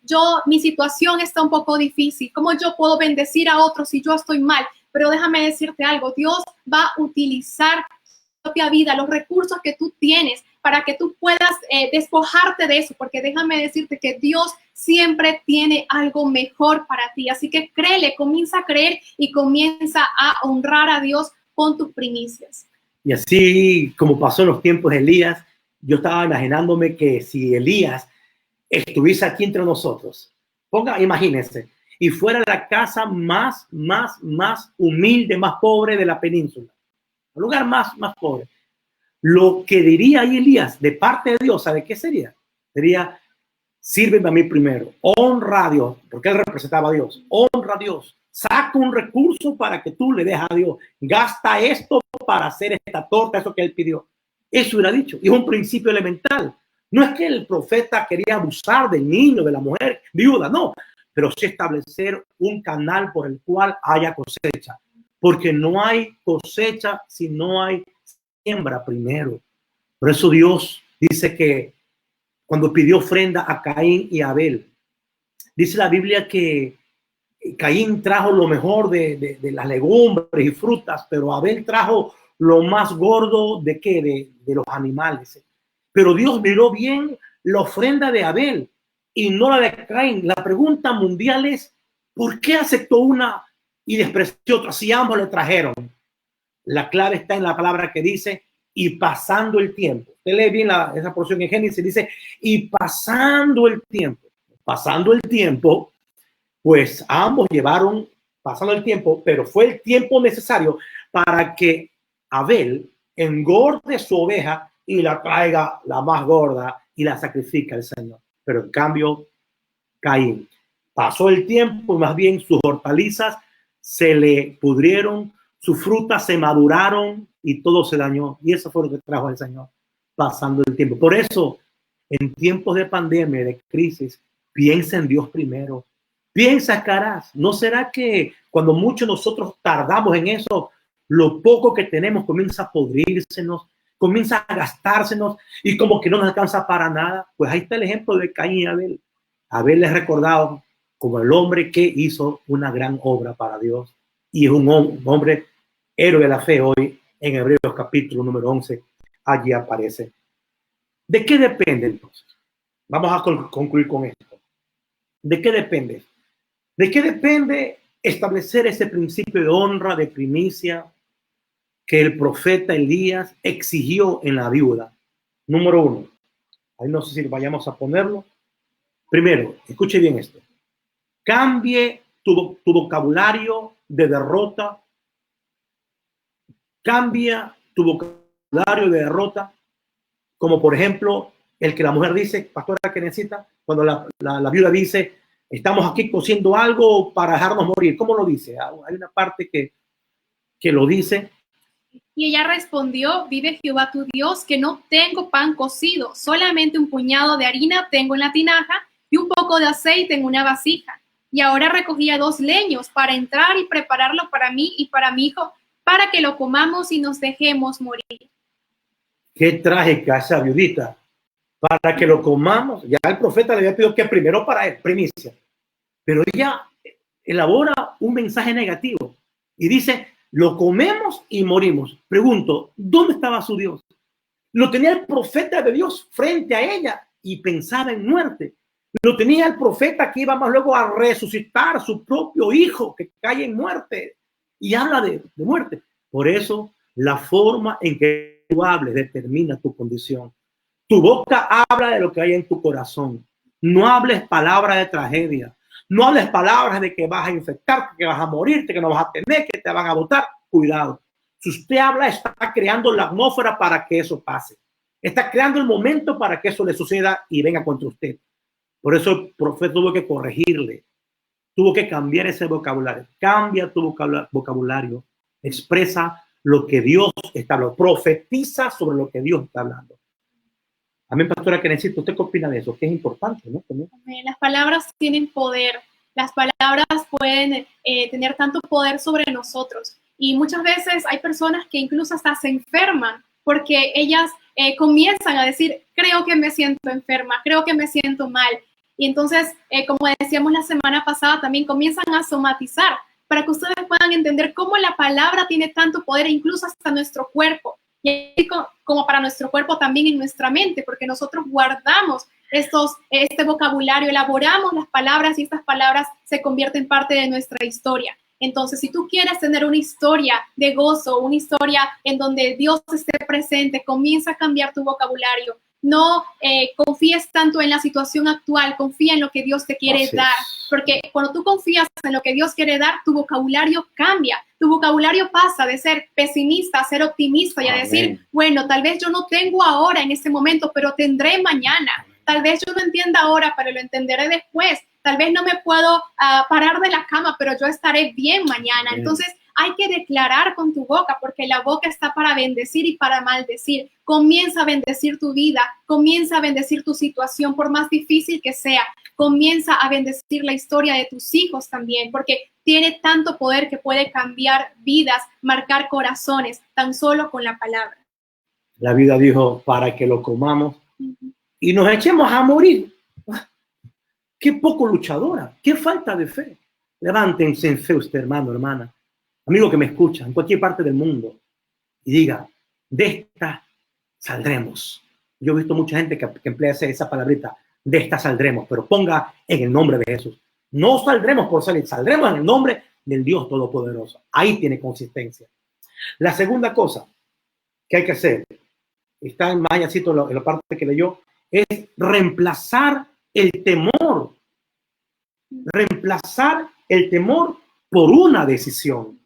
mi situación está un poco difícil, cómo yo puedo bendecir a otros si yo estoy mal. Pero déjame decirte algo, Dios va a utilizar tu propia vida, los recursos que tú tienes, para que tú puedas despojarte de eso, porque déjame decirte que Dios siempre tiene algo mejor para ti. Así que créele, comienza a creer y comienza a honrar a Dios con tus primicias. Y así como pasó en los tiempos de Elías, yo estaba imaginándome que si Elías estuviese aquí entre nosotros, imagínense, y fuera la casa más humilde, más pobre de la península, el lugar más pobre, lo que diría ahí Elías de parte de Dios, ¿sabe qué sería? Sería, sírveme a mí primero, honra a Dios, porque él representaba a Dios, honra a Dios, saca un recurso para que tú le des a Dios, gasta esto para hacer esta torta, eso que él pidió. Eso hubiera dicho, y es un principio elemental. No es que el profeta quería abusar del niño, de la mujer viuda, no, pero sí establecer un canal por el cual haya cosecha, porque no hay cosecha si no hay siembra primero. Por eso Dios dice que cuando pidió ofrenda a Caín y Abel, dice la Biblia que Caín trajo lo mejor de las legumbres y frutas, pero Abel trajo lo más gordo de los animales. Pero Dios miró bien la ofrenda de Abel y no la de Caín. La pregunta mundial es, ¿por qué aceptó una y despreció otra si ambos le trajeron? La clave está en la palabra que dice, y pasando el tiempo. Usted lee bien esa porción en Génesis, dice, y pasando el tiempo, pues ambos llevaron, pasando el tiempo, pero fue el tiempo necesario para que Abel engorde su oveja y la traiga la más gorda y la sacrifica al Señor. Pero en cambio, Caín, pasó el tiempo y más bien sus hortalizas se le pudrieron, sus frutas se maduraron y todo se dañó. Y eso fue lo que trajo el Señor, pasando el tiempo. Por eso, en tiempos de pandemia, de crisis, piensa en Dios primero. Piensa, caras, ¿no será que cuando muchos nosotros tardamos en eso, lo poco que tenemos comienza a podrírsenos, comienza a gastársenos y como que no nos alcanza para nada? Pues ahí está el ejemplo de Caín y Abel. Abel es recordado como el hombre que hizo una gran obra para Dios y es un hombre héroe de la fe hoy en Hebreos capítulo número 11. Allí aparece. ¿De qué depende entonces? Vamos a concluir con esto. ¿De qué depende? ¿De qué depende establecer ese principio de honra, de primicia que el profeta Elías exigió en la viuda? Número uno. Ahí no sé si vayamos a ponerlo. Primero, escuche bien esto. Cambie tu vocabulario de derrota. Cambia tu vocabulario de derrota. Como por ejemplo, el que la mujer dice, pastora, que necesita, cuando la viuda dice, estamos aquí cociendo algo para dejarnos morir. ¿Cómo lo dice? Hay una parte que lo dice. Y ella respondió, vive Jehová tu Dios, que no tengo pan cocido, solamente un puñado de harina tengo en la tinaja y un poco de aceite en una vasija. Y ahora recogía 2 leños para entrar y prepararlo para mí y para mi hijo, para que lo comamos y nos dejemos morir. Qué trágica esa viudita. Para que lo comamos. Ya el profeta le había pedido que primero para él, primicia. Pero ella elabora un mensaje negativo y dice, lo comemos y morimos. Pregunto, ¿dónde estaba su Dios? Lo tenía el profeta de Dios frente a ella y pensaba en muerte. Lo tenía el profeta que iba más luego a resucitar su propio hijo que cae en muerte y habla de muerte. Por eso la forma en que tú hables determina tu condición. Tu boca habla de lo que hay en tu corazón. No hables palabras de tragedia. No hables palabras de que vas a infectarte, que vas a morirte, que no vas a tener, que te van a botar. Cuidado. Si usted habla, está creando la atmósfera para que eso pase. Está creando el momento para que eso le suceda y venga contra usted. Por eso el profeta tuvo que corregirle. Tuvo que cambiar ese vocabulario. Cambia tu vocabulario. Expresa lo que Dios está hablando. Profetiza sobre lo que Dios está hablando. Amén, pastora, que necesito. ¿Usted qué opina de eso? Que es importante, ¿no? Las palabras tienen poder. Las palabras pueden tener tanto poder sobre nosotros. Y muchas veces hay personas que incluso hasta se enferman porque ellas comienzan a decir, creo que me siento enferma, creo que me siento mal. Y entonces, como decíamos la semana pasada, también comienzan a somatizar para que ustedes puedan entender cómo la palabra tiene tanto poder, incluso hasta nuestro cuerpo. Y como para nuestro cuerpo también en nuestra mente, porque nosotros guardamos este vocabulario, elaboramos las palabras y estas palabras se convierten parte de nuestra historia. Entonces, si tú quieres tener una historia de gozo, una historia en donde Dios esté presente, comienza a cambiar tu vocabulario. No confíes tanto en la situación actual, confía en lo que Dios te quiere dar, porque cuando tú confías en lo que Dios quiere dar, tu vocabulario cambia. Tu vocabulario pasa de ser pesimista a ser optimista y a decir, bueno, tal vez yo no tengo ahora en este momento, pero tendré mañana. Tal vez yo no entienda ahora, pero lo entenderé después. Tal vez no me puedo parar de la cama, pero yo estaré bien mañana. Entonces, hay que declarar con tu boca, porque la boca está para bendecir y para maldecir. Comienza a bendecir tu vida, comienza a bendecir tu situación, por más difícil que sea. Comienza a bendecir la historia de tus hijos también, porque tiene tanto poder que puede cambiar vidas, marcar corazones, tan solo con la palabra. La vida dijo, para que lo comamos y nos echemos a morir. Qué poco luchadora, qué falta de fe. Levántense en fe usted, hermano, hermana, amigo que me escucha en cualquier parte del mundo y diga, de esta saldremos. Yo he visto mucha gente que emplea esa palabrita, de esta saldremos, pero ponga en el nombre de Jesús. No saldremos por salir, saldremos en el nombre del Dios Todopoderoso. Ahí tiene consistencia. La segunda cosa que hay que hacer, está en Mayacito en la parte que leyó, es reemplazar el temor. Reemplazar el temor por una decisión.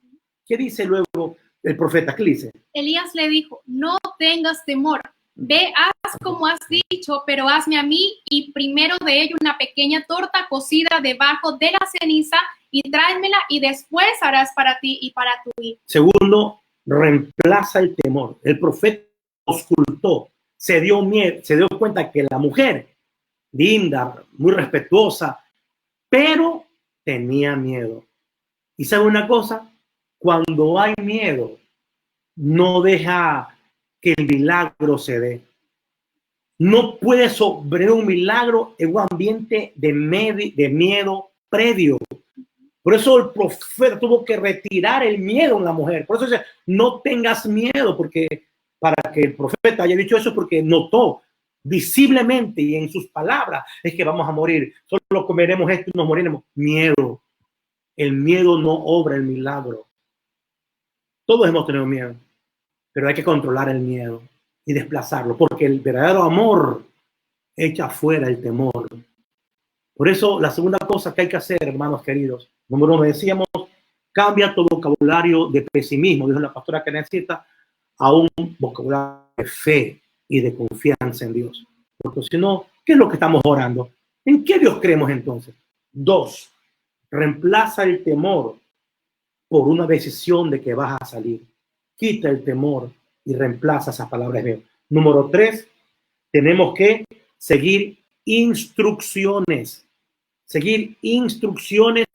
¿Qué dice luego el profeta? ¿Qué dice? Elías le dijo, no tengas temor, ve, haz como has dicho, pero hazme a mí y primero de ello una pequeña torta cocida debajo de la ceniza y tráemela y después harás para ti y para tu hijo. Segundo, reemplaza el temor. El profeta ocultó, se dio miedo, se dio cuenta que la mujer, linda, muy respetuosa, pero tenía miedo. ¿Y sabe una cosa? Cuando hay miedo, no deja que el milagro se dé. No puede sobrevenir un milagro en un ambiente de miedo previo. Por eso el profeta tuvo que retirar el miedo en la mujer. Por eso dice, no tengas miedo, porque para que el profeta haya dicho eso, porque notó, visiblemente y en sus palabras, es que vamos a morir, solo comeremos esto y nos moriremos. Miedo. El miedo no obra el milagro. Todos hemos tenido miedo, pero hay que controlar el miedo y desplazarlo, porque el verdadero amor echa fuera el temor. Por eso, la segunda cosa que hay que hacer, hermanos queridos, número uno, decíamos, cambia tu vocabulario de pesimismo, dijo la pastora que necesita, a un vocabulario de fe y de confianza en Dios. Porque si no, ¿qué es lo que estamos orando? ¿En qué Dios creemos entonces? 2, reemplaza el temor por una decisión de que vas a salir. Quita el temor y reemplaza esas palabras de Dios. Número 3, tenemos que seguir instrucciones. Seguir instrucciones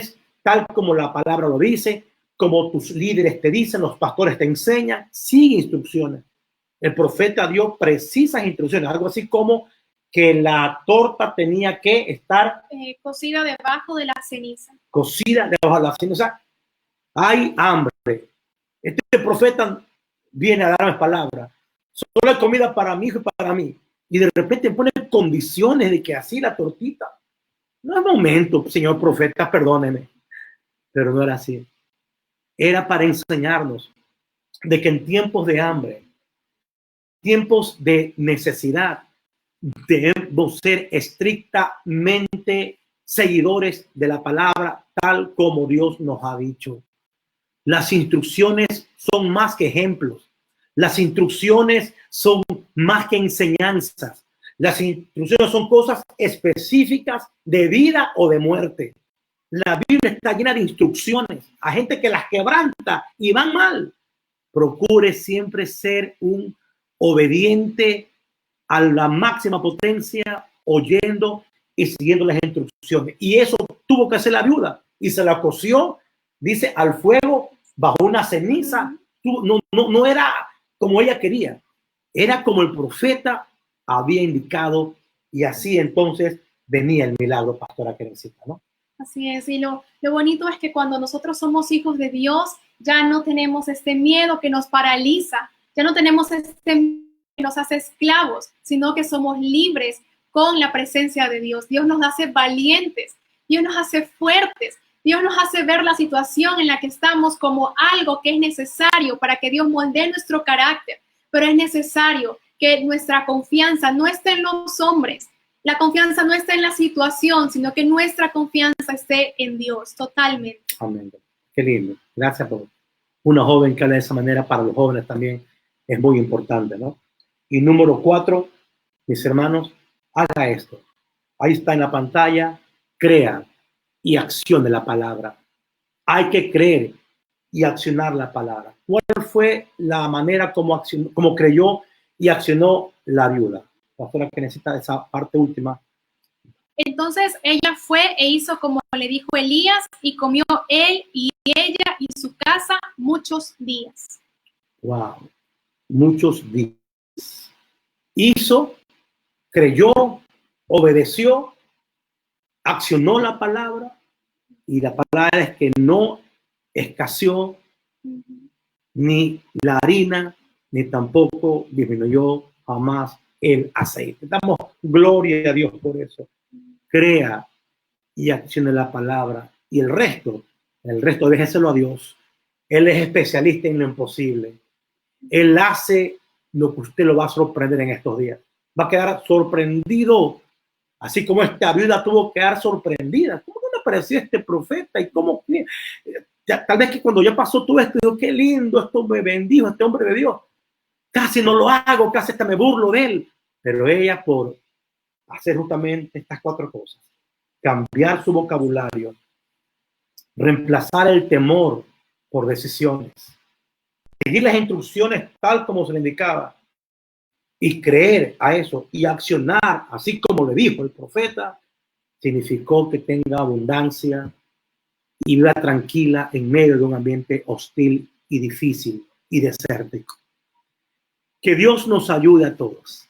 tal como la palabra lo dice, como tus líderes te dicen, los pastores te enseñan. Sigue instrucciones. El profeta dio precisas instrucciones, algo así como que la torta tenía que estar cocida debajo de la ceniza. Cocida debajo de la ceniza. Hay hambre. Este profeta viene a darme palabras. Solo hay comida para mi hijo y para mí. Y de repente pone condiciones de que así la tortita. No es momento, señor profeta, perdóneme. Pero no era así. Era para enseñarnos de que en tiempos de hambre, tiempos de necesidad, debemos ser estrictamente seguidores de la palabra tal como Dios nos ha dicho. Las instrucciones son más que ejemplos. Las instrucciones son más que enseñanzas. Las instrucciones son cosas específicas de vida o de muerte. La Biblia está llena de instrucciones a gente que las quebranta y van mal. Procure siempre ser un obediente a la máxima potencia, oyendo y siguiendo las instrucciones. Y eso tuvo que hacer la viuda y se la coció, dice, al fuego bajo una ceniza. No era como ella quería, era como el profeta había indicado, y así entonces venía el milagro, pastora Kerencita, ¿no? Así es, y lo bonito es que cuando nosotros somos hijos de Dios, ya no tenemos este miedo que nos paraliza, ya no tenemos este miedo que nos hace esclavos, sino que somos libres con la presencia de Dios. Dios nos hace valientes, Dios nos hace fuertes, Dios nos hace ver la situación en la que estamos como algo que es necesario para que Dios moldee nuestro carácter, pero es necesario que nuestra confianza no esté en los hombres, la confianza no esté en la situación, sino que nuestra confianza esté en Dios totalmente. Amén. Qué lindo. Gracias por una joven que habla de esa manera. Para los jóvenes también es muy importante, ¿no? Y número 4, mis hermanos, haga esto. Ahí está en la pantalla, crea y accione la palabra. Hay que creer y accionar la palabra. ¿Cuál fue la manera como creyó y accionó la viuda? Pastora que necesita esa parte última. Entonces ella fue e hizo como le dijo Elías y comió él y ella y su casa muchos días. Wow, muchos días. Hizo, creyó, obedeció, accionó la palabra, y la palabra es que no escaseó ni la harina, ni tampoco disminuyó jamás el aceite. Damos gloria a Dios por eso. Crea y accione la palabra, y el resto déjeselo a Dios. Él es especialista en lo imposible. Él hace lo que usted lo va a sorprender en estos días. Va a quedar sorprendido, así como esta viuda tuvo que quedar sorprendida. ¿Cómo no apareció este profeta? Y cómo, tal vez que cuando ya pasó todo esto, digo, qué lindo, esto me bendijo, este hombre de Dios. Casi no lo hago, casi hasta me burlo de él. Pero ella, por hacer justamente estas 4 cosas, cambiar su vocabulario, reemplazar el temor por decisiones, seguir las instrucciones tal como se le indicaba, y creer a eso y accionar así como le dijo el profeta, significó que tenga abundancia y viva tranquila en medio de un ambiente hostil y difícil y desértico. Que Dios nos ayude a todos,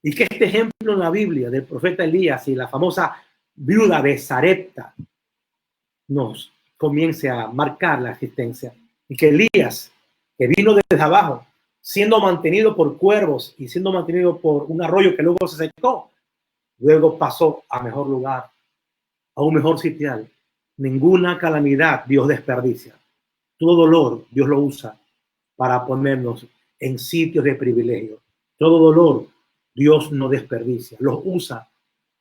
y que este ejemplo en la Biblia del profeta Elías y la famosa viuda de Sarepta nos comience a marcar la existencia, y que Elías, que vino desde abajo, siendo mantenido por cuervos y siendo mantenido por un arroyo que luego se secó, luego pasó a mejor lugar, a un mejor sitial. Ninguna calamidad Dios desperdicia. Todo dolor Dios lo usa para ponernos en sitios de privilegio. Todo dolor Dios no desperdicia, los usa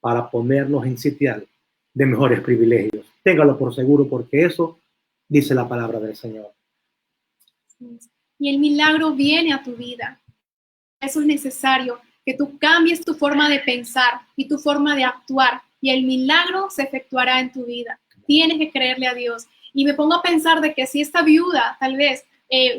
para ponernos en sitial de mejores privilegios. Téngalo por seguro, porque eso dice la palabra del Señor. Y el milagro viene a tu vida. Eso es necesario, que tú cambies tu forma de pensar y tu forma de actuar, y el milagro se efectuará en tu vida. Tienes que creerle a Dios. Y me pongo a pensar de que si esta viuda tal vez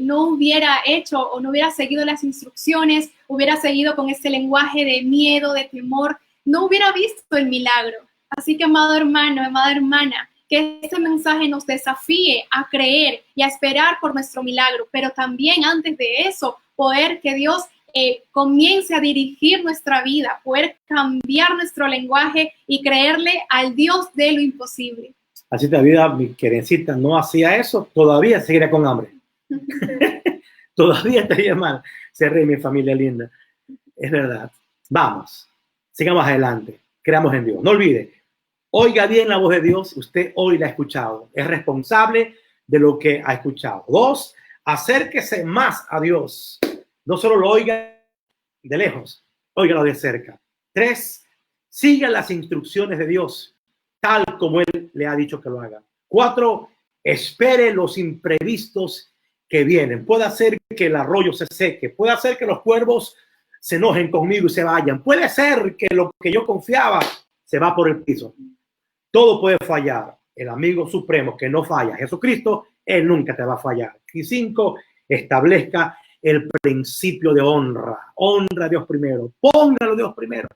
no hubiera hecho o no hubiera seguido las instrucciones, hubiera seguido con este lenguaje de miedo, de temor, no hubiera visto el milagro. Así que, amado hermano, amada hermana, que este mensaje nos desafíe a creer y a esperar por nuestro milagro, pero también antes de eso, poder que Dios comience a dirigir nuestra vida, poder cambiar nuestro lenguaje y creerle al Dios de lo imposible. Así te vida, mi querencita, no hacía eso, todavía seguiría con hambre. Todavía estaría mal. Se ríe mi familia linda. Es verdad. Vamos, sigamos adelante. Creamos en Dios. No olvide, oiga bien la voz de Dios. Usted hoy la ha escuchado. Es responsable de lo que ha escuchado. 2, acérquese más a Dios. No solo lo oiga de lejos, óigalo de cerca. 3, siga las instrucciones de Dios, tal como Él le ha dicho que lo haga. 4, espere los imprevistos que vienen. Puede ser que el arroyo se seque, puede ser que los cuervos se enojen conmigo y se vayan, puede ser que lo que yo confiaba se va por el piso. Todo puede fallar. El amigo supremo que no falla, Jesucristo, Él nunca te va a fallar. Y 5, establezca el principio de honra. Honra a Dios primero. Póngalo a Dios primero.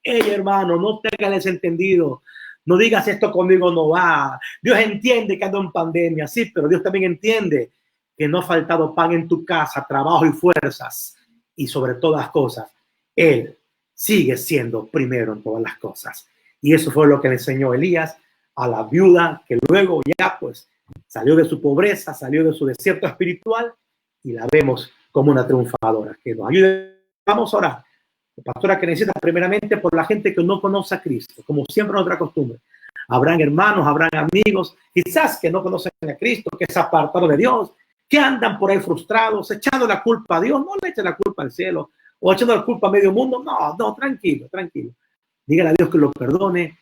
Ey, hermano, no te hagas desentendido. No digas esto conmigo no va. Dios entiende que ando en pandemia, sí, pero Dios también entiende que no ha faltado pan en tu casa, trabajo y fuerzas. Y sobre todas las cosas, Él sigue siendo primero en todas las cosas. Y eso fue lo que le enseñó Elías a la viuda, que luego ya pues salió de su pobreza, salió de su desierto espiritual, y la vemos como una triunfadora. Que nos ayude. Vamos a orar. Pastora, que necesita primeramente por la gente que no conoce a Cristo, como siempre nuestra costumbre. Habrán hermanos, habrán amigos, quizás que no conocen a Cristo, que se apartaron de Dios, que andan por ahí frustrados, echando la culpa a Dios. No le echen la culpa al cielo o echando la culpa a medio mundo. No, tranquilo, tranquilo. Dígale a Dios que lo perdone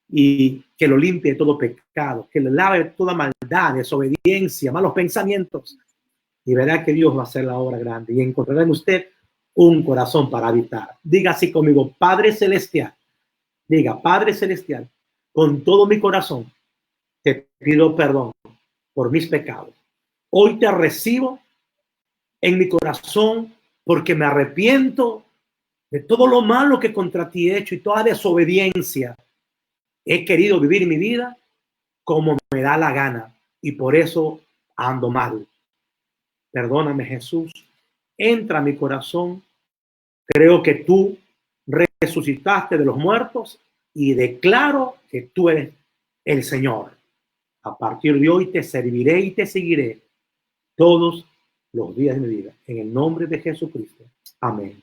y que lo limpie de todo pecado, que le lave toda maldad, desobediencia, malos pensamientos. Y verá que Dios va a hacer la obra grande y encontrará en usted un corazón para habitar. Diga así conmigo: Padre Celestial. Diga: Padre Celestial, con todo mi corazón te pido perdón por mis pecados. Hoy te recibo en mi corazón porque me arrepiento de todo lo malo que contra ti he hecho y toda desobediencia. He querido vivir mi vida como me da la gana y por eso ando mal. Perdóname, Jesús. Entra a mi corazón. Creo que tú resucitaste de los muertos y declaro que tú eres el Señor. A partir de hoy te serviré y te seguiré todos los días de mi vida. En el nombre de Jesucristo. Amén.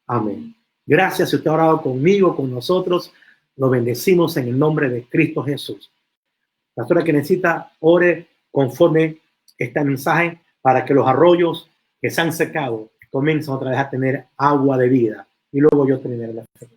Amén. Gracias si usted ha orado conmigo, con nosotros. Lo bendecimos en el nombre de Cristo Jesús. La persona que necesita, ore conforme este mensaje para que los arroyos que se han secado comiencen otra vez a tener agua de vida. Y luego yo terminaré la fe.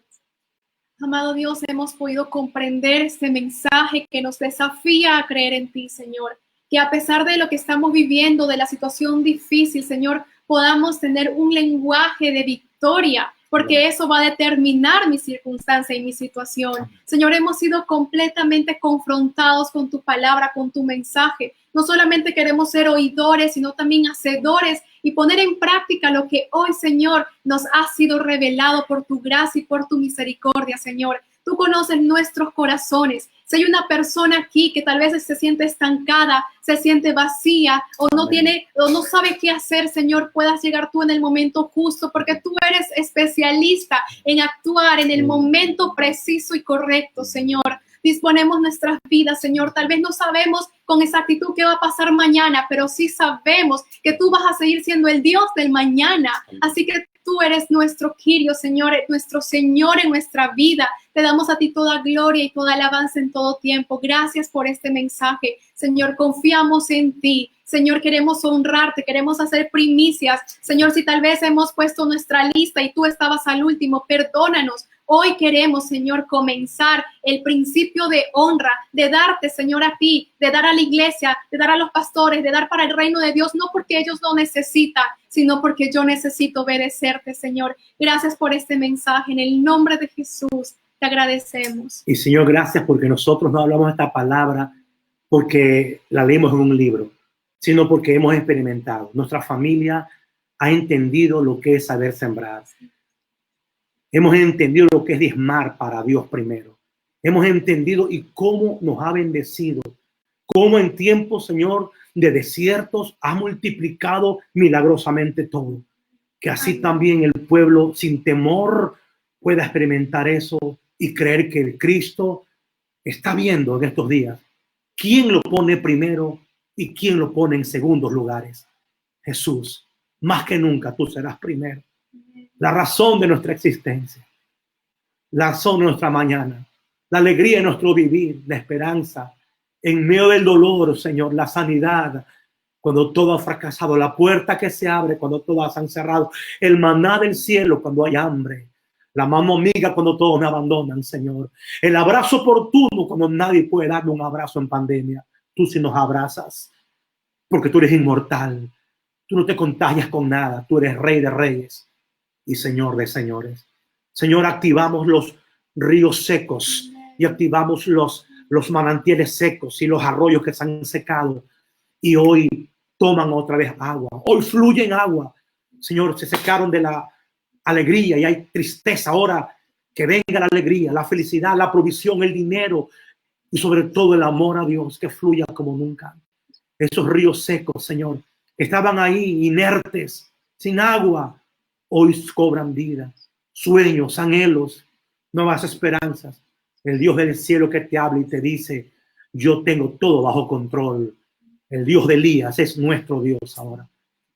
Amado Dios, hemos podido comprender este mensaje que nos desafía a creer en ti, Señor. Que a pesar de lo que estamos viviendo, de la situación difícil, Señor, podamos tener un lenguaje de victoria, porque eso va a determinar mi circunstancia y mi situación. Señor, hemos sido completamente confrontados con tu palabra, con tu mensaje. No solamente queremos ser oidores, sino también hacedores y poner en práctica lo que hoy, Señor, nos ha sido revelado por tu gracia y por tu misericordia, Señor. Tú conoces nuestros corazones. Si hay una persona aquí que tal vez se siente estancada, se siente vacía o no tiene o no sabe qué hacer, Señor, puedas llegar tú en el momento justo, porque tú eres especialista en actuar en el momento preciso y correcto, Señor. disponemos nuestras vidas, Señor. Tal vez no sabemos con exactitud qué va a pasar mañana, pero sí sabemos que tú vas a seguir siendo el Dios del mañana. Así que tú eres nuestro Kyrios, Señor, nuestro Señor en nuestra vida. Te damos a ti toda gloria y toda alabanza en todo tiempo. Gracias por este mensaje, Señor. Confiamos en ti. Señor, queremos honrarte, queremos hacer primicias. Señor, si tal vez hemos puesto nuestra lista y tú estabas al último, perdónanos. Hoy queremos, Señor, comenzar el principio de honra, de darte, Señor, a ti, de dar a la iglesia, de dar a los pastores, de dar para el reino de Dios, no porque ellos lo necesitan, sino porque yo necesito obedecerte, Señor. Gracias por este mensaje. En el nombre de Jesús te agradecemos. Y Señor, gracias porque nosotros no hablamos esta palabra porque la leímos en un libro, sino porque hemos experimentado. Nuestra familia ha entendido lo que es saber sembrar. Hemos entendido lo que es diezmar para Dios primero. Hemos entendido y cómo nos ha bendecido. Cómo en tiempos, Señor, de desiertos ha multiplicado milagrosamente todo. Que así también el pueblo sin temor pueda experimentar eso y creer que el Cristo está viendo en estos días quién lo pone primero y quién lo pone en segundos lugares. Jesús, más que nunca tú serás primero. La razón de nuestra existencia, la razón de nuestra mañana, la alegría de nuestro vivir, la esperanza, en medio del dolor, Señor, la sanidad, cuando todo ha fracasado, la puerta que se abre cuando todas han cerrado, el maná del cielo cuando hay hambre, la mano amiga cuando todos me abandonan, Señor, el abrazo oportuno cuando nadie puede darme un abrazo en pandemia. Tú sí nos abrazas, porque tú eres inmortal, tú no te contagias con nada, tú eres Rey de Reyes y Señor de señores. Señor, activamos los ríos secos y activamos los manantiales secos y los arroyos que se han secado y hoy toman otra vez agua. Hoy fluyen agua. Señor, se secaron de la alegría y hay tristeza. Ahora que venga la alegría, la felicidad, la provisión, el dinero y sobre todo el amor a Dios que fluya como nunca. Esos ríos secos, Señor, que estaban ahí inertes, sin agua, hoy cobran vida, sueños, anhelos, nuevas esperanzas. El Dios del cielo que te habla y te dice, yo tengo todo bajo control. El Dios de Elías es nuestro Dios ahora.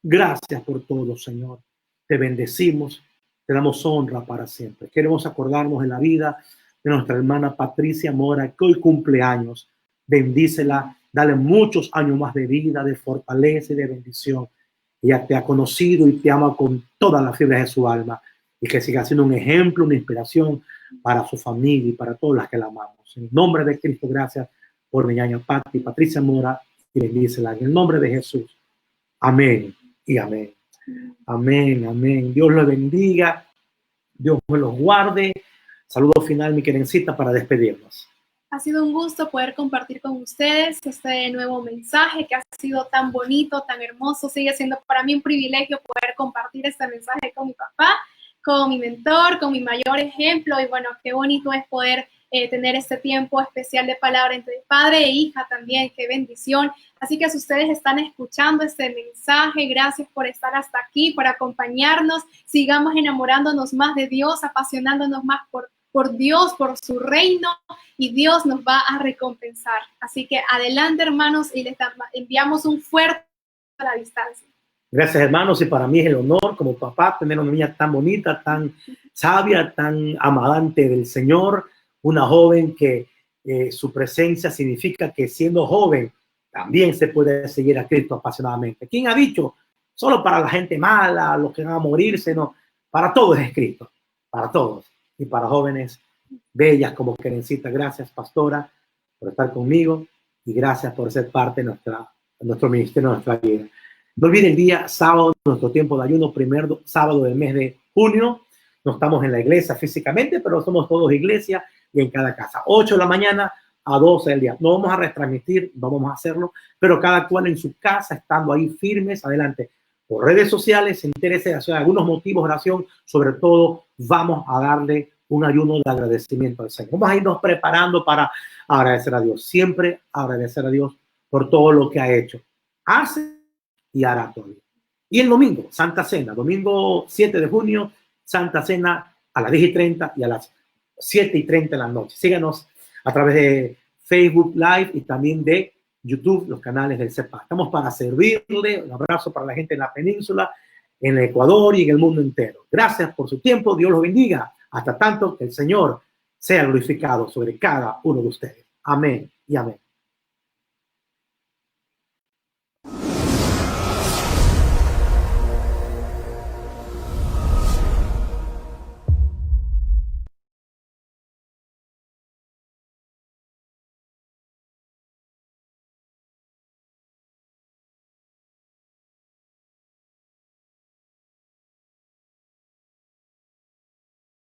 Gracias por todo, Señor. Te bendecimos, te damos honra para siempre. Queremos acordarnos de la vida de nuestra hermana Patricia Mora, que hoy cumple años. Bendícela, dale muchos años más de vida, de fortaleza y de bendición. Ella te ha conocido y te ama con todas las fibras de su alma y que siga siendo un ejemplo, una inspiración para su familia y para todas las que la amamos. En el nombre de Cristo, gracias por mi ñaña Patricia Mora, y bendícela en el nombre de Jesús. Amén y amén. Amén, amén. Dios los bendiga, Dios me los guarde. Saludo final, mi querencita, para despedirnos. Ha sido un gusto poder compartir con ustedes este nuevo mensaje que ha sido tan bonito, tan hermoso. Sigue siendo para mí un privilegio poder compartir este mensaje con mi papá, con mi mentor, con mi mayor ejemplo. Y bueno, qué bonito es poder tener este tiempo especial de palabra entre padre e hija también. Qué bendición. Así que si ustedes están escuchando este mensaje, gracias por estar hasta aquí, por acompañarnos. Sigamos enamorándonos más de Dios, apasionándonos más por Dios, por su reino, y Dios nos va a recompensar. Así que adelante, hermanos, y les enviamos un fuerte a la distancia. Gracias, hermanos, y para mí es el honor como papá tener una niña tan bonita, tan sabia, tan amadante del Señor, una joven que su presencia significa que siendo joven también se puede seguir a Cristo apasionadamente. ¿Quién ha dicho? Solo para la gente mala, los que van a morirse, no, para todos es Cristo, para todos. Y para jóvenes bellas como Kerencita. Gracias, pastora, por estar conmigo y gracias por ser parte de nuestro ministerio, de nuestra vida. No olviden el día sábado, nuestro tiempo de ayuno, primer sábado del mes de junio. No estamos en la iglesia físicamente, pero somos todos iglesia y en cada casa. 8 de la mañana a 12 del día. No vamos a retransmitir, no vamos a hacerlo, pero cada cual en su casa, estando ahí firmes, adelante. Por redes sociales, se interese de hacer algunos motivos de oración, sobre todo vamos a darle un ayuno de agradecimiento al Señor. Vamos a irnos preparando para agradecer a Dios, siempre agradecer a Dios por todo lo que ha hecho, hace y hará todavía. Y el domingo, Santa Cena, domingo 7 de junio, Santa Cena a las 10:30 y a las 7:30 de la noche. Síganos a través de Facebook Live y también de YouTube, los canales del CEPA. Estamos para servirle. Un abrazo para la gente en la península, en el Ecuador y en el mundo entero. Gracias por su tiempo. Dios los bendiga. Hasta tanto que el Señor sea glorificado sobre cada uno de ustedes. Amén y amén.